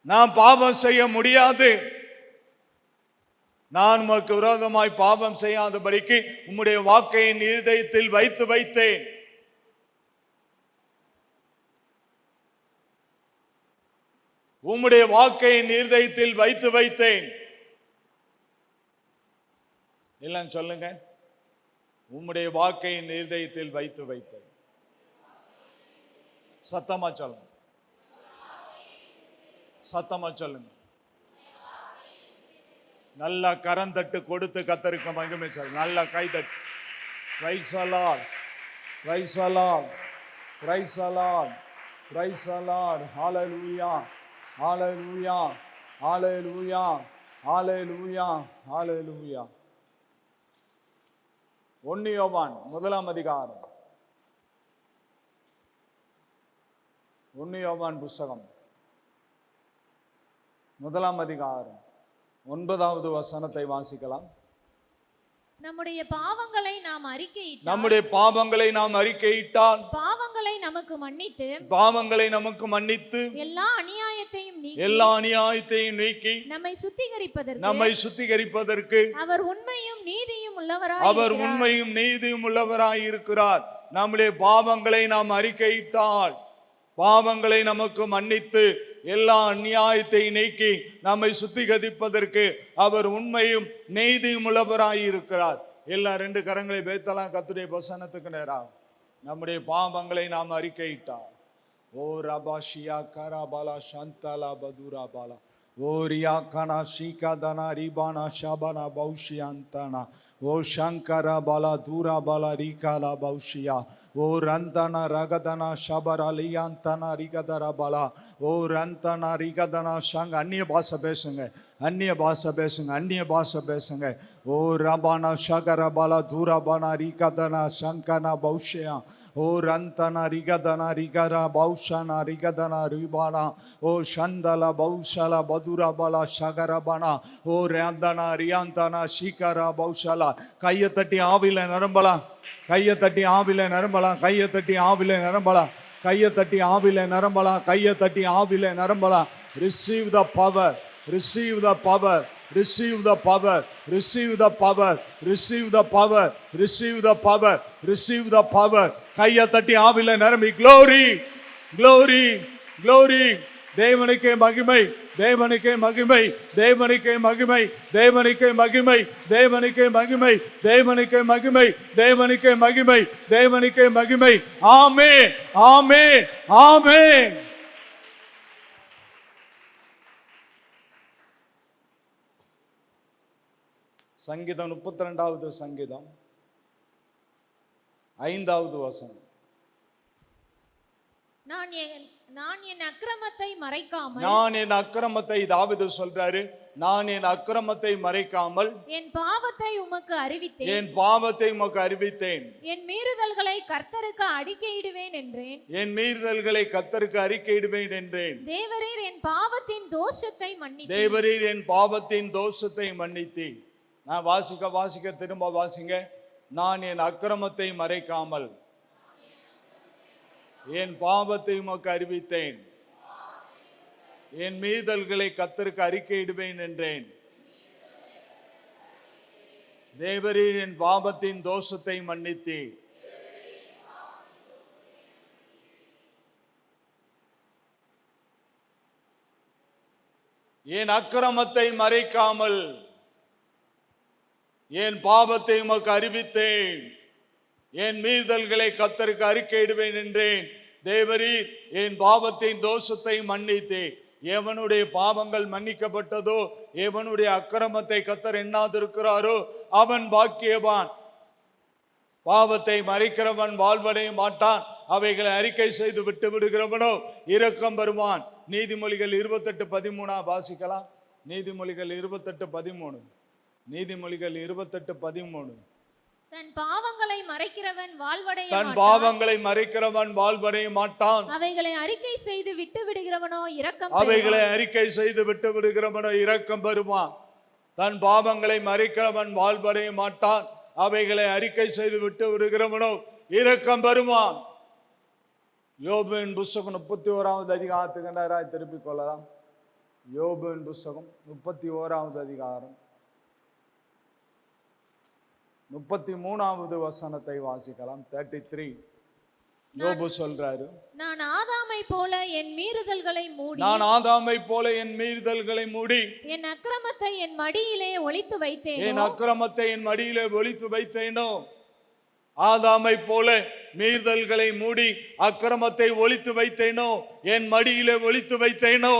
நான் பாவம் செய்ய முடியாது. நான் உமக்கு விரோதமாய் பாவம் செய்யாதபடிக்கு உம்முடைய வாக்கை என் இருதயத்தில் வைத்து வைத்தேன். உம்முடைய வாக்கை என் இருதயத்தில் வைத்து வைத்தேன். எல்லாம் சொல்லுங்க. உம்முடைய வாக்கை என் இருதயத்தில் வைத்து வைத்தேன். சத்தமா சொல்லுங்க. சத்தமா சொல்லுங்க. நல்ல கரந்தட்டு கொடுத்து கத்தருக்கு மகிமை சார். நல்ல கைதட்டு. Praise the lord, praise the lord, praise the lord, praise the lord. Hallelujah, hallelujah, hallelujah, hallelujah, hallelujah. 1 யோவான் 1 அதிகாரம், 1 யோவான் புத்தகம் 1 அதிகாரம் 9வது வசனத்தை வாசிக்கலாம். நம்முடைய பாவங்களை நாம் அறிக்கையிட்டால், நம்முடைய பாவங்களை நாம் அறிக்கையிட்டால் பாவங்களை நமக்கு மன்னித்து, பாவங்களை நமக்கு மன்னித்து எல்லா அநியாயத்தையும் நீக்கி, எல்லா அநியாயத்தையும் நீக்கி நம்மை சுத்திகரிப்பதற்கு, நம்மை சுத்திகரிப்பதற்கு அவர் உண்மையும் நீதியும் உள்ளவராய் அவர் இருக்கிறார். உண்மையும் நீதியும் உள்ளவராய் இருக்கிறார். நம்முடைய பாவங்களை நாம் அறிக்கையிட்டால், பாவங்களை நமக்கு மன்னித்து எல்லா அநியாயத்தை நீக்கி நம்மை சுத்திகரிப்பதற்கு அவர் உண்மையும் நீதியும் உள்ளவராய் இருக்கிறார். எல்லா 2 கரங்களை வைத்தலாம் கர்த்தருடைய வசனத்துக்கு நேராக. நம்முடைய பாவங்களை நாம் அறிக்கையிட்டால், ஓ ரபாஷியா கராபாலா சந்தாலா பதுரா பாலா ஓரியா கனா ஷீகாதனா ரிபானா ஷாபானா பௌஷியாந்தனா ஓ சங்கர பாலா தூரா பாலா ரீகாலா பௌஷியா ஓ ரந்தனா ரகதனா ஷபரா லியாந்தனா ரிகதரா பாலா ஓ ரந்தனா ரிகதனா ஷங்க. அந்நிய பாஷை பேசுங்க, அந்நிய பாஷை பேசுங்க, அந்நிய பாஷை பேசுங்க. ஓ ரபானா ஷகர பாலா தூராபானா ரிகதனா சங்கனா பௌஷியா ஓ ரந்தனா ரிகதனா ரிகரா பௌஷனா ரிகதனா ரிபானா ஓ சந்தல பௌஷலா பதுரா பாலா ஷகரபானா ஓ ரந்தனா ரியாந்தனா ஷீகரா பௌஷலா. கையை தட்டி ஆவில நிரம்பலாம், கையை தட்டி ஆவில நிரம்பலாம், கையை தட்டி ஆவில நிரம்பலாம், கையை தட்டி ஆவில நிரம்பலாம், கையை தட்டி ஆவில நிரம்பலாம். Receive the power, receive the power, receive the power, receive the power, receive the power, receive the power, receive the power. கையை தட்டி ஆவில நிரம்பி glory, glory, glory. தேவனுக்கே மகிமை, தேவனுக்கே மகிமை, தேவனுக்கே மகிமை, தேவனுக்கே மகிமை, தேவனுக்கே மகிமை, தேவனுக்கே மகிமை, தேவனுக்கே மகிமை, தேவனுக்கே மகிமை. ஆமென், ஆமென், ஆமென். சங்கீதம் 32வது சங்கீதம் 5வது வசனம். நான் என் அக்கிரமத்தை மறைக்காமல், நான் என் அக்கிரமத்தை, தாவீது சொல்றாரு, நான் என் அக்கிரமத்தை மறைக்காமல் என் பாவத்தை உமக்கு அறிவித்தேன், என் பாவத்தை உமக்கு அறிவித்தேன், என் மீறுதல்களை கர்த்தருக்கு அறிக்கையிடுவேன் என்றேன், என் மீறுதல்களை கர்த்தருக்கு அறிக்கையிடுவேன் என்றேன். தேவரீர் என் பாவத்தின் தோஷத்தை மன்னித்தீர், தேவரீர் என் பாவத்தின் தோஷத்தை மன்னித்தீர். நான் வாசிக்க திரும்ப வாசிங்க. நான் என் அக்கிரமத்தை மறைக்காமல் என் பாவத்தை உமக்கு அறிவித்தேன், என் மீறுதல்களை கர்த்தருக்கு அறிக்கையிடுவேன் என்றேன். தேவரீர் என் பாவத்தின் தோஷத்தை மன்னித்தீர். என் அக்கிரமத்தை மறைக்காமல் என் பாவத்தை உமக்கு அறிவித்தேன், என் மீறுதல்களை கர்த்தருக்கு அறிக்கையிடுவேன் என்றேன். தேவரீர் என் பாவத்தின் தோஷத்தை மன்னித்தேன். எவனுடைய பாவங்கள் மன்னிக்கப்பட்டதோ, எவனுடைய அக்கிரமத்தை கர்த்தர் எண்ணாதிருக்கிறாரோ அவன் பாக்கியவான். பாவத்தை மறைக்கிறவன் வாழ்வடைய மாட்டான், அவைகளை அறிக்கை செய்து விட்டு விடுகிறவனோ இரக்கம் பெறுவான். நீதிமொழிகள் 28:13 வாசிக்கலாம். நீதிமொழிகள் 28:13. நீதிமொழிகள் 28:13. தன் பாவங்களை மறைக்கிறவன் வாழ்வடைய தன் மாட்டான், பாவங்களை மறைக்கிறவன் வாழ்வடைய மாட்டான், அவைகளை அறிக்கை செய்து விட்டு விடுகிறவனோ இரக்கம் அவைகளை அறிக்கை செய்து விட்டு விடுகிறவனோ இரக்கம் பெறுவான். தன் பாவங்களை மறைக்கிறவன் வாழ்வடைய மாட்டான், அவைகளை அறிக்கை செய்து விட்டு விடுகிறவனோ இரக்கம் பெறுவான். யோபுவின் புஸ்தகம் 31வது அதிகாரத்துக்கு நேராக திருப்பிக் கொள்ளலாம். யோபுவின் புஸ்தகம் 31வது அதிகாரம் 33வது வசனத்தை வாசிக்கலாம். 33. யோபு சொல்றாரு, நான் ஆதாமை போல என் மீறுதல்களை மூடி, நான் ஆதாமை போல என் மீறுதல்களை மூடி, என் அக்கிரமத்தை என் மடியிலே ஒளித்து வைத்தேன், என் அக்கிரமத்தை என் மடியிலே ஒளித்து வைத்தேனோ. ஆதாமை போல மீறுதல்களை மூடி அக்கிரமத்தை ஒளித்து வைத்தேனோ, என் மடியிலே ஒளித்து வைத்தேனோ.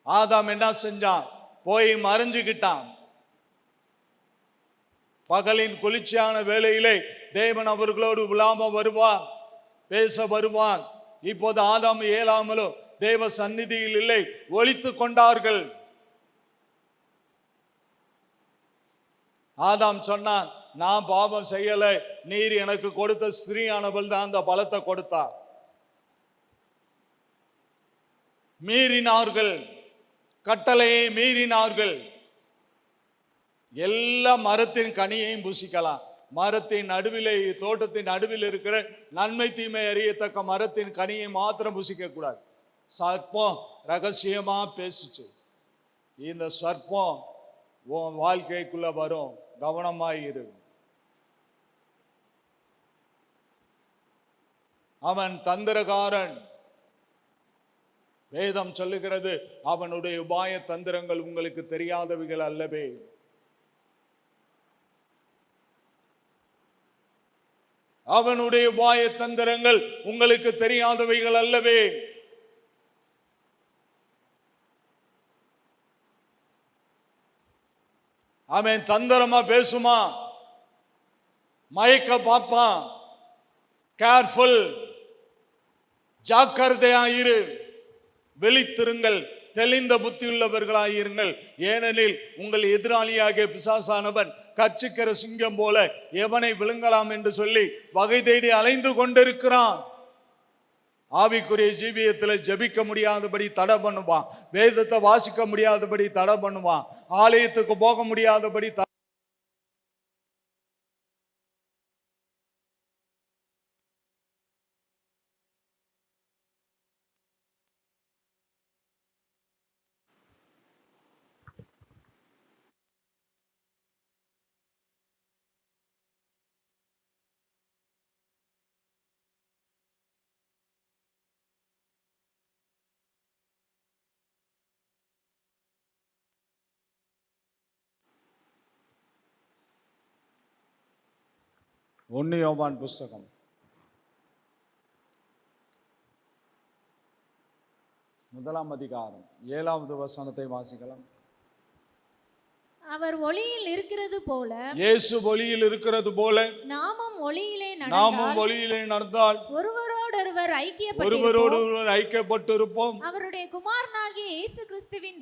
ஆதாம் என்ன செஞ்சான்? போய் மறைஞ்சுக்கிட்டான். பகலின் குளிர்ச்சியான வேளையிலே தேவன் அவர்களோடு விழாம வருவார், பேச வருவார். இப்போது ஆதாம் ஏலாமலோ தேவ சந்நிதியில் இல்லை, ஒளித்து கொண்டார்கள். ஆதாம் சொன்னான், நான் பாவம் செய்யல, நீர் எனக்கு கொடுத்த ஸ்திரீயானவள் தான் அந்த பலத்தை கொடுத்தார். மீறினார்கள், கட்டளையை மீறினார்கள். எல்லா மரத்தின் கனியையும் புசிக்கலாம், மரத்தின் நடுவிலே, தோட்டத்தின் நடுவில் இருக்கிற நன்மை தீமை அறியத்தக்க மரத்தின் கனியை மாத்திரம் புசிக்க கூடாது. சர்ப்பம் ரகசியமா பேசுச்சு. இந்த சர்ப்பம் உன் வாழ்க்கைக்குள்ள வரும், கவனமாயிரு. அவன் தந்திரகாரன். வேதம் சொல்லுகிறது, அவனுடைய உபாய தந்திரங்கள் உங்களுக்கு தெரியாதவைகள் அல்லவே. அவனுடைய உபாய தந்திரங்கள் உங்களுக்கு தெரியாதவைகள் அல்லவே. அவன் தந்திரமா பேசுமா, மயக்க பார்ப்பான். கேர்ஃபுல், ஜாக்கிரதையாயிரு, விழித்திருங்கள், தெளிந்த புத்தியுள்ளவர்களாயிருங்கள். ஏனெனில் உங்கள் எதிராளியாகிய பிசாசானவன் கர்ச்சிக்கிற சிங்கம் போல எவனை விழுங்கலாம் என்று சொல்லி வகை தேடி அலைந்து கொண்டிருக்கிறான். ஆவிக்குரிய ஜீவியத்தில் ஜெபிக்க முடியாதபடி தடை பண்ணுவான், வேதத்தை வாசிக்க முடியாதபடி தடை பண்ணுவான், ஆலயத்துக்கு போக முடியாதபடி ஒன்னு யோவான் புஸ்தகம் 1 அதிகாரம் 7வது வசனத்தை வாசிக்கலாம். அவர் ஒளியில் இருக்கிறது போல, இயேசு ஒளியில் இருக்கிறது போல நாமும் ஒளியிலே நடந்தால் ஒருவரோடொருவர் ஐக்கியப்பட்டிருப்போம். அவருடைய குமாரனாகிய இயேசு கிறிஸ்துவின்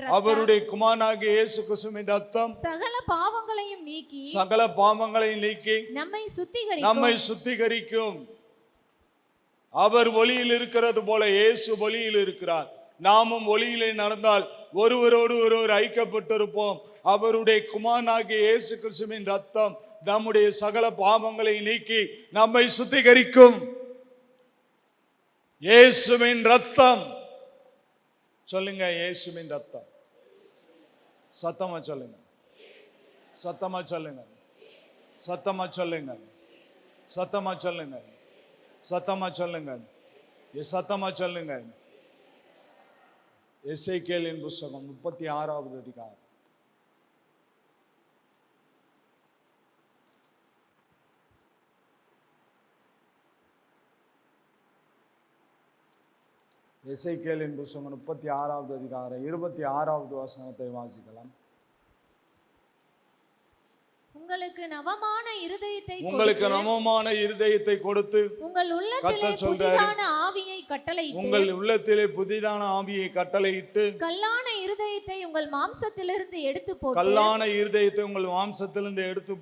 ரத்தம் சகல பாவங்களையும் நீக்கி நம்மை சுத்திகரிக்கும். அவர் ஒளியில் இருக்கிறது போல இயேசு ஒளியில் இருக்கிறார். நாமும் ஒளியிலே நடந்தால் ஒருவரோடு ஒருவர் ஐக்கியப்பட்டிருப்போம். அவருடைய குமாரனாகிய இயேசு கிறிஸ்துவின் ரத்தம் நம்முடைய சகல பாவங்களை நீக்கி நம்மை சுத்திகரிக்கும். இயேசுவின் ரத்தம் சொல்லுங்க, இயேசுவின் ரத்தம். சத்தமா சொல்லுங்க, சத்தமா சொல்லுங்க, சத்தமா சொல்லுங்க, சத்தமா சொல்லுங்க, சத்தமா சொல்லுங்க, சத்தமா சொல்லுங்க. எசேக்கியேலின் புஸ்தகம் 36வது அதிகாரம். எசேக்கியேலின் புஸ்தகம் 36வது அதிகாரம் 26வது வசனத்தை வாசிக்கலாம். உங்களுக்கு நவமான இருதயத்தை கொடுத்து உங்கள் உள்ளத்திலே புதிதான ஆவியை கட்டளையிட்டு உங்கள் உள்ளத்திலே புதிதான ஆவியை கட்டளையிட்டு கல்லான இருதயத்தை உங்கள் மாம்சத்திலிருந்து எடுத்து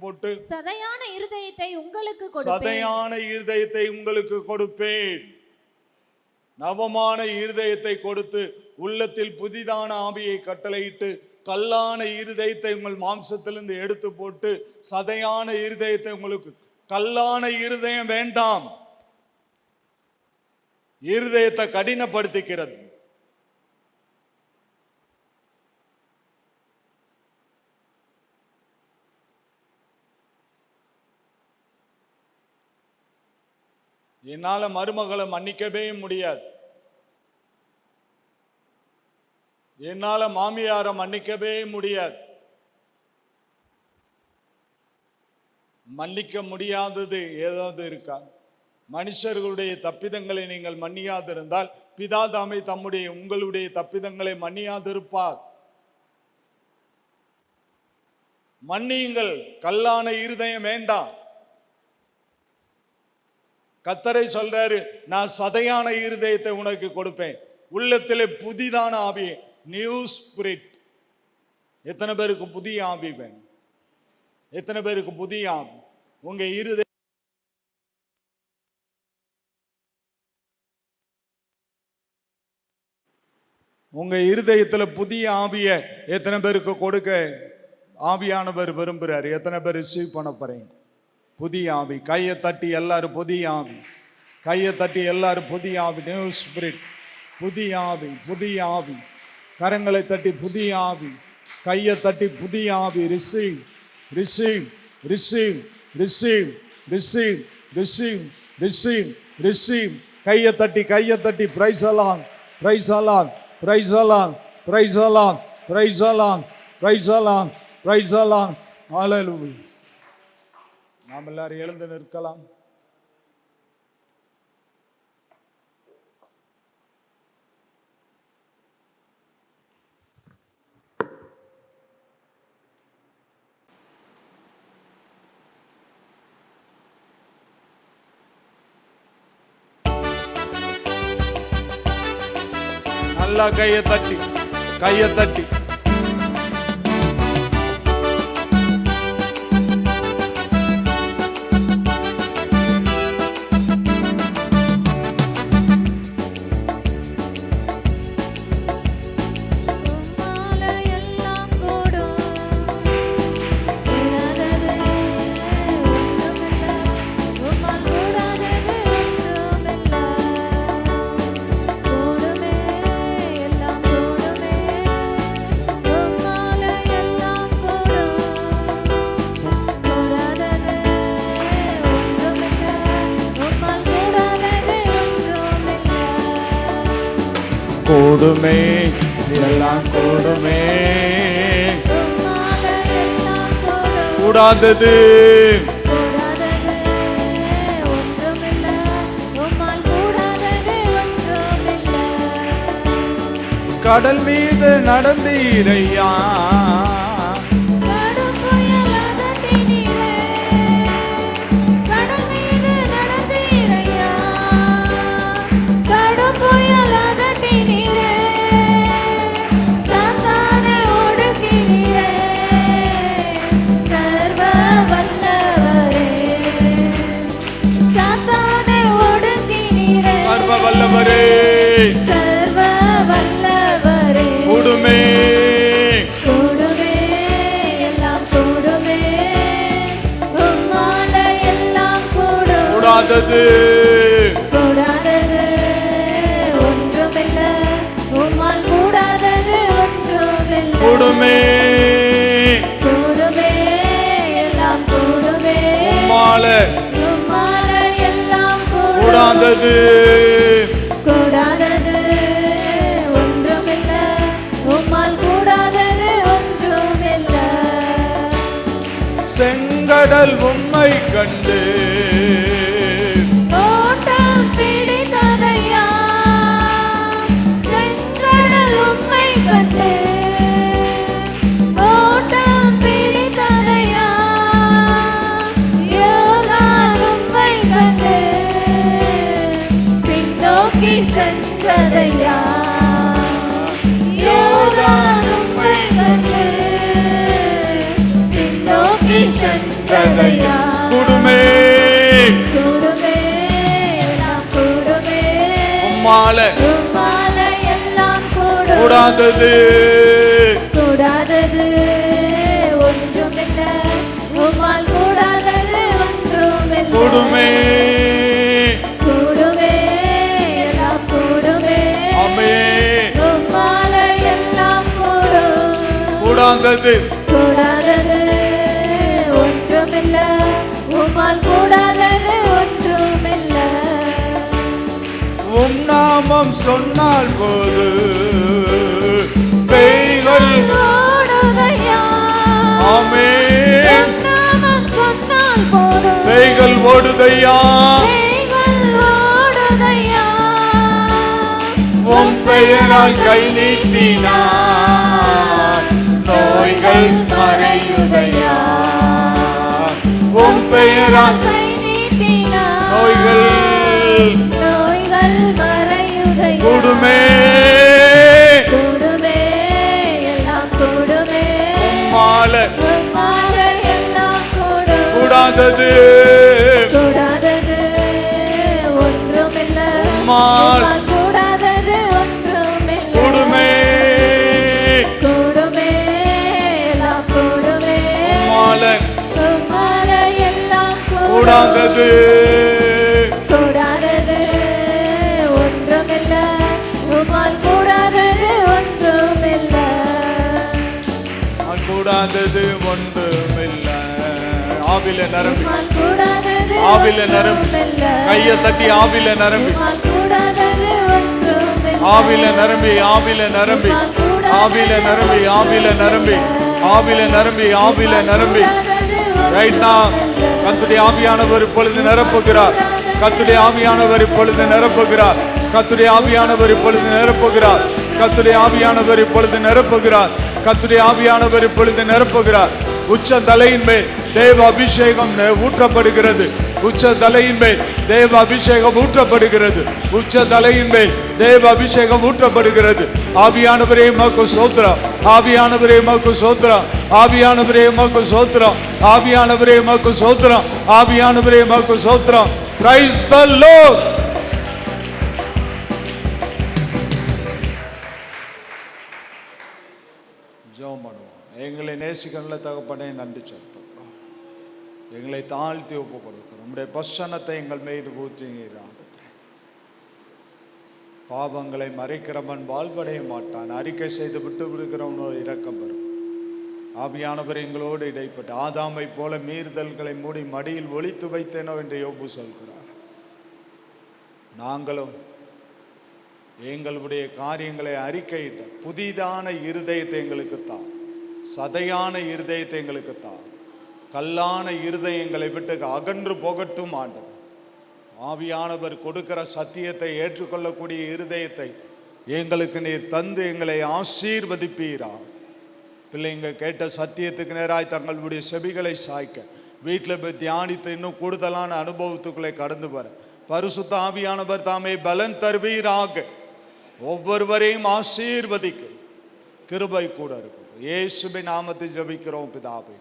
போட்டு சதையான இருதயத்தை உங்களுக்கு கொடுப்பேன். நவமான இருதயத்தை கொடுத்து உள்ளத்தில் புதிதான ஆவியை கட்டளையிட்டு கல்லான இருதயத்தை உங்கள் மாம்சத்திலிருந்து எடுத்து போட்டு சதையான இருதயத்தை உங்களுக்கு. கல்லான இருதயம் வேண்டாம், இருதயத்தை கடினப்படுத்துகிறது. என்னால மருமகளை மன்னிக்கவே முடியாது, என்னால மாமியாரை மன்னிக்கவே முடியாது. மன்னிக்க முடியாதது ஏதாவது இருக்கா? மனுஷர்களுடைய தப்பிதங்களை நீங்கள் மன்னியாதிருந்தால் பிதா தாமே உங்களுடைய தப்பிதங்களை மன்னியாதிருப்பார். மன்னியுங்கள், கல்லான இருதயம் வேண்டாம். கர்த்தரை சொல்றாரு, நான் சதையான இருதயத்தை உனக்கு கொடுப்பேன், உள்ளத்திலே புதிதான ஆவி, நியூ ஸ்பிரிட். எத்தனை பேருக்கு புதிய ஆவி வேணும்? எத்தனை பேருக்கு புதிய ஆவி? உங்க இருதய உங்க இருதயத்துல புதிய ஆவிய எத்தனை பேருக்கு கொடுக்க ஆவியானவர் விரும்புறாரு? எத்தனை பேர் ரிசீவ் பண்ண போறீங்க புதிய ஆவி? கையை தட்டி எல்லாரும் புதிய ஆவி, கையை தட்டி எல்லாரும் புதிய ஆவி, நியூ ஸ்பிரிட், புதிய ஆவி, புதிய ஆவி. கரங்களை தட்டி புதிய ஆவி, கையை தட்டி புதிய ஆவி. Receive, receive, receive, receive, receive, receive, receive, receive. கையை தட்டி praise alone, praise alone, praise alone, praise alone, praise alone, praise alone, praise alone. Hallelujah. நாம் எல்லாரும் எழுந்து நிற்கலாம். நல்லா கையை தட்டி, கையை தட்டி. கூடுமே, எல்லாம் கூடுமே, கூடாதது கடல் மீது நடந்தீரையா, சர்வ வல்லவரே, கூடுமே, கூடுமே, எல்லாம் கூடுமே, உம்மால எல்லாம் கூடும், கூடாதது கூடாதது ஒன்றுமில்ல, உம்மால் கூடாதது ஒன்றுமில்ல. கூடுமே, கூடுமே, எல்லாம் கூடுமே, உம்மால எல்லாம் கூடாதது கூடாதது ஒன்றுமில்ல, உம்மால் கூடாதது ஒன்றுமில்ல. செங்கடல் உம்மை கண்டு ஓட்டம் பிடித்ததையா, செங்கடல் உம்மை கண்டு ஓட்டம் பிடித்ததையா, யோர்தான் உம்மை கண்டு பின்னோக்கி சென்றதையா, யோர்தான் உம்மை கண்டு பின்னோக்கி சென்றதையா. கூடுமே, கூடுமே, எல்லாம் கூடுமே, உம்மால உம்மால எல்லாம் கூடும், கூடாதது கூடாதது ஒன்றுமில்ல, உம்மால் கூடாதது ஒன்றுமில்ல. கூடுமே, கூடுமே, எல்லாம் கூடுமே, ஆமென். உம்மால எல்லாம் கூடும், கூடாதது கூடாதது ஒன்றுமில்ல, உம்மால் கூடாதது ஒன்றுமில்ல. உம் நாமம் சொன்னால் போது பேய்கள் ஓடுதையா, ஆமென். உம் நாமம் சொன்னால் போதும், பேய்கள் ஓடுதையா, பேய்கள் ஓடுதையா, உம் பெயரால் கை நீட்டினார் நோய்கள் மறையுதையா. உம் பெயரால் கை நீட்டினார் நோய்கள் நோய்கள் மறையுதையா. கூடுமே கூடுமே எல்லாம் கூடுமே. உம்மால உம்மால எல்லாம் கூடும். கூடாதது கூடாதது ஒன்றுமில்ல. உம்மால் கூடாதது ஒன்றுமில்ல. கூடுமே கூடுமே எல்லாம் கூடுமே. உம்மால உம்மால எல்லாம் கூடும். கூடாதது கூடாதது ஒன்றுமில்ல. உம்மால் கூடாதது ஒன்றுமில்ல. கூடாதது ஒன்றுமில்ல. ஆவில நரம்பி உம்மால் கூடாதது ஆவில நரம்பி ஒன்றுமில்ல. கையை தட்டி ஆவில நரம்பி உம்மால் கூடாதது ஒன்றுமில்ல. ஆவில நரம்பி ஆவில நரம்பி ஆவில நரம்பி ஆவில நரம்பி ஆவில நரம்பி ஆவில நரம்பி ரைட் now கர்த்தருடைய ஆவியானவர் இப்பொழுது நிரப்புகிறார். கர்த்தருடைய ஆவியானவர் இப்பொழுது நிரப்புகிறார். கர்த்தருடைய ஆவியானவர் இப்பொழுது நிரப்புகிறார். கர்த்தருடைய ஆவியானவர் இப்பொழுது நிரப்புகிறார். கர்த்தருடைய ஆவியானவர் இப்பொழுது நிரப்புகிறார். உச்ச தலையின் மேல் தேவ அபிஷேகம் ஊற்றப்படுகிறது. உச்ச தலையின் மேல் தேவ அபிஷேகம் ஊற்றப்படுகிறது. உச்ச தலையின் மேல் தேவ அபிஷேகம் ஊற்றப்படுகிறது. ஆவியானவரே உமக்கு ஸ்தோத்திரம். ஆவியானவரே உமக்கு ஸ்தோத்திரம். ஆவியானவரே உமக்கு ஸ்தோத்திரம். ஆவியானவரே உமக்கு ஸ்தோத்திரம். ஆவியானவரே உமக்கு ஸ்தோத்திரம். Price the Lord. ஜெபம் பண்ணுவோம். எங்களை நேசிக்கிற தகப்பனே நன்றி செலுத்துகிறோம். எங்களை தாழ்த்தி ஒப்பு கொடுக்கிறோம். உம்முடைய பிரசன்னத்தை எங்கள் மீது ஊற்றுகிறார். பாவங்களை மறைக்கிறவன் வாழ்வடைய மாட்டான். அறிக்கை செய்து விட்டு விடுகிறவனோ இரக்கம் பெறும். ஆவியானவர் எங்களோடு இடைப்பட்டு ஆதாமை போல மீறுதல்களை மூடி மடியில் ஒளித்து வைத்தேனோ என்று யோபு சொல்கிறார். நாங்களும் எங்களுடைய காரியங்களை அறிக்கையிட்ட புதிதான இருதயத்தை எங்களுக்கு தான், சதையான இருதயத்தை எங்களுக்கு தான், கல்லான இருதயங்களை விட்டு அகன்று போகட்டும் ஆண்டவர். ஆவியானவர் கொடுக்கிற சத்தியத்தை ஏற்றுக்கொள்ளக்கூடிய இருதயத்தை எங்களுக்கு நீர் தந்து எங்களை ஆசீர்வதிப்பீரா. பிள்ளைங்க கேட்ட சத்தியத்துக்கு நேராய் தங்களுடைய செவிகளை சாய்க்க வீட்டில் போய் தியானித்து இன்னும் கூடுதலான அனுபவத்துக்குள்ளே கடந்து வர பரிசுத்த ஆவியானவர் தாமே பலன் தருவீராக. ஒவ்வொருவரையும் ஆசீர்வதிக்க கிருபை கூட இருக்கும். இயேசுவின் நாமத்தில் ஜெபிக்கிறோம் பிதாவே,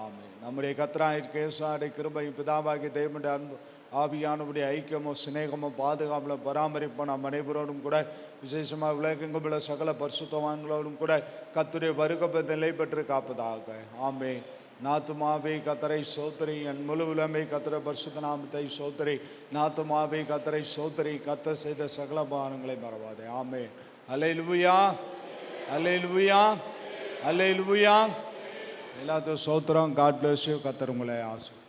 ஆமென். நம்முடைய கர்த்தராகிய இயேசுவின் கிருபை, பிதாவாகிய தேவனுடைய அன்பு, ஆவியானவருடைய ஐக்கியமோ சிநேகமோ பாதுகாப்புல பராமரிப்போ நம் அனைவரோடும் கூட விசேஷமாக உலகெங்கும் உள்ள சகல பரிசுத்தவான்களோடும் கூட கர்த்தருடைய வருகை நிலை பெற்று காப்பதாக. ஆமென். நாத்துமாவே கர்த்தரை சோத்திரி, என் முழு உலகமே கர்த்தரை பரிசுத்த நாமத்தை சோத்திரி. நாத்துமாவே கர்த்தரை சோத்திரி, கர்த்தர் செய்த சகல பானங்களை மறவாதே. ஆமென். அல்லேலூயா, அல்லேலூயா, அல்லேலூயா. எல்லாத்தையும் சோத்திரம். God bless you. கர்த்தர் உங்களை ஆசீர்வதிப்பார்.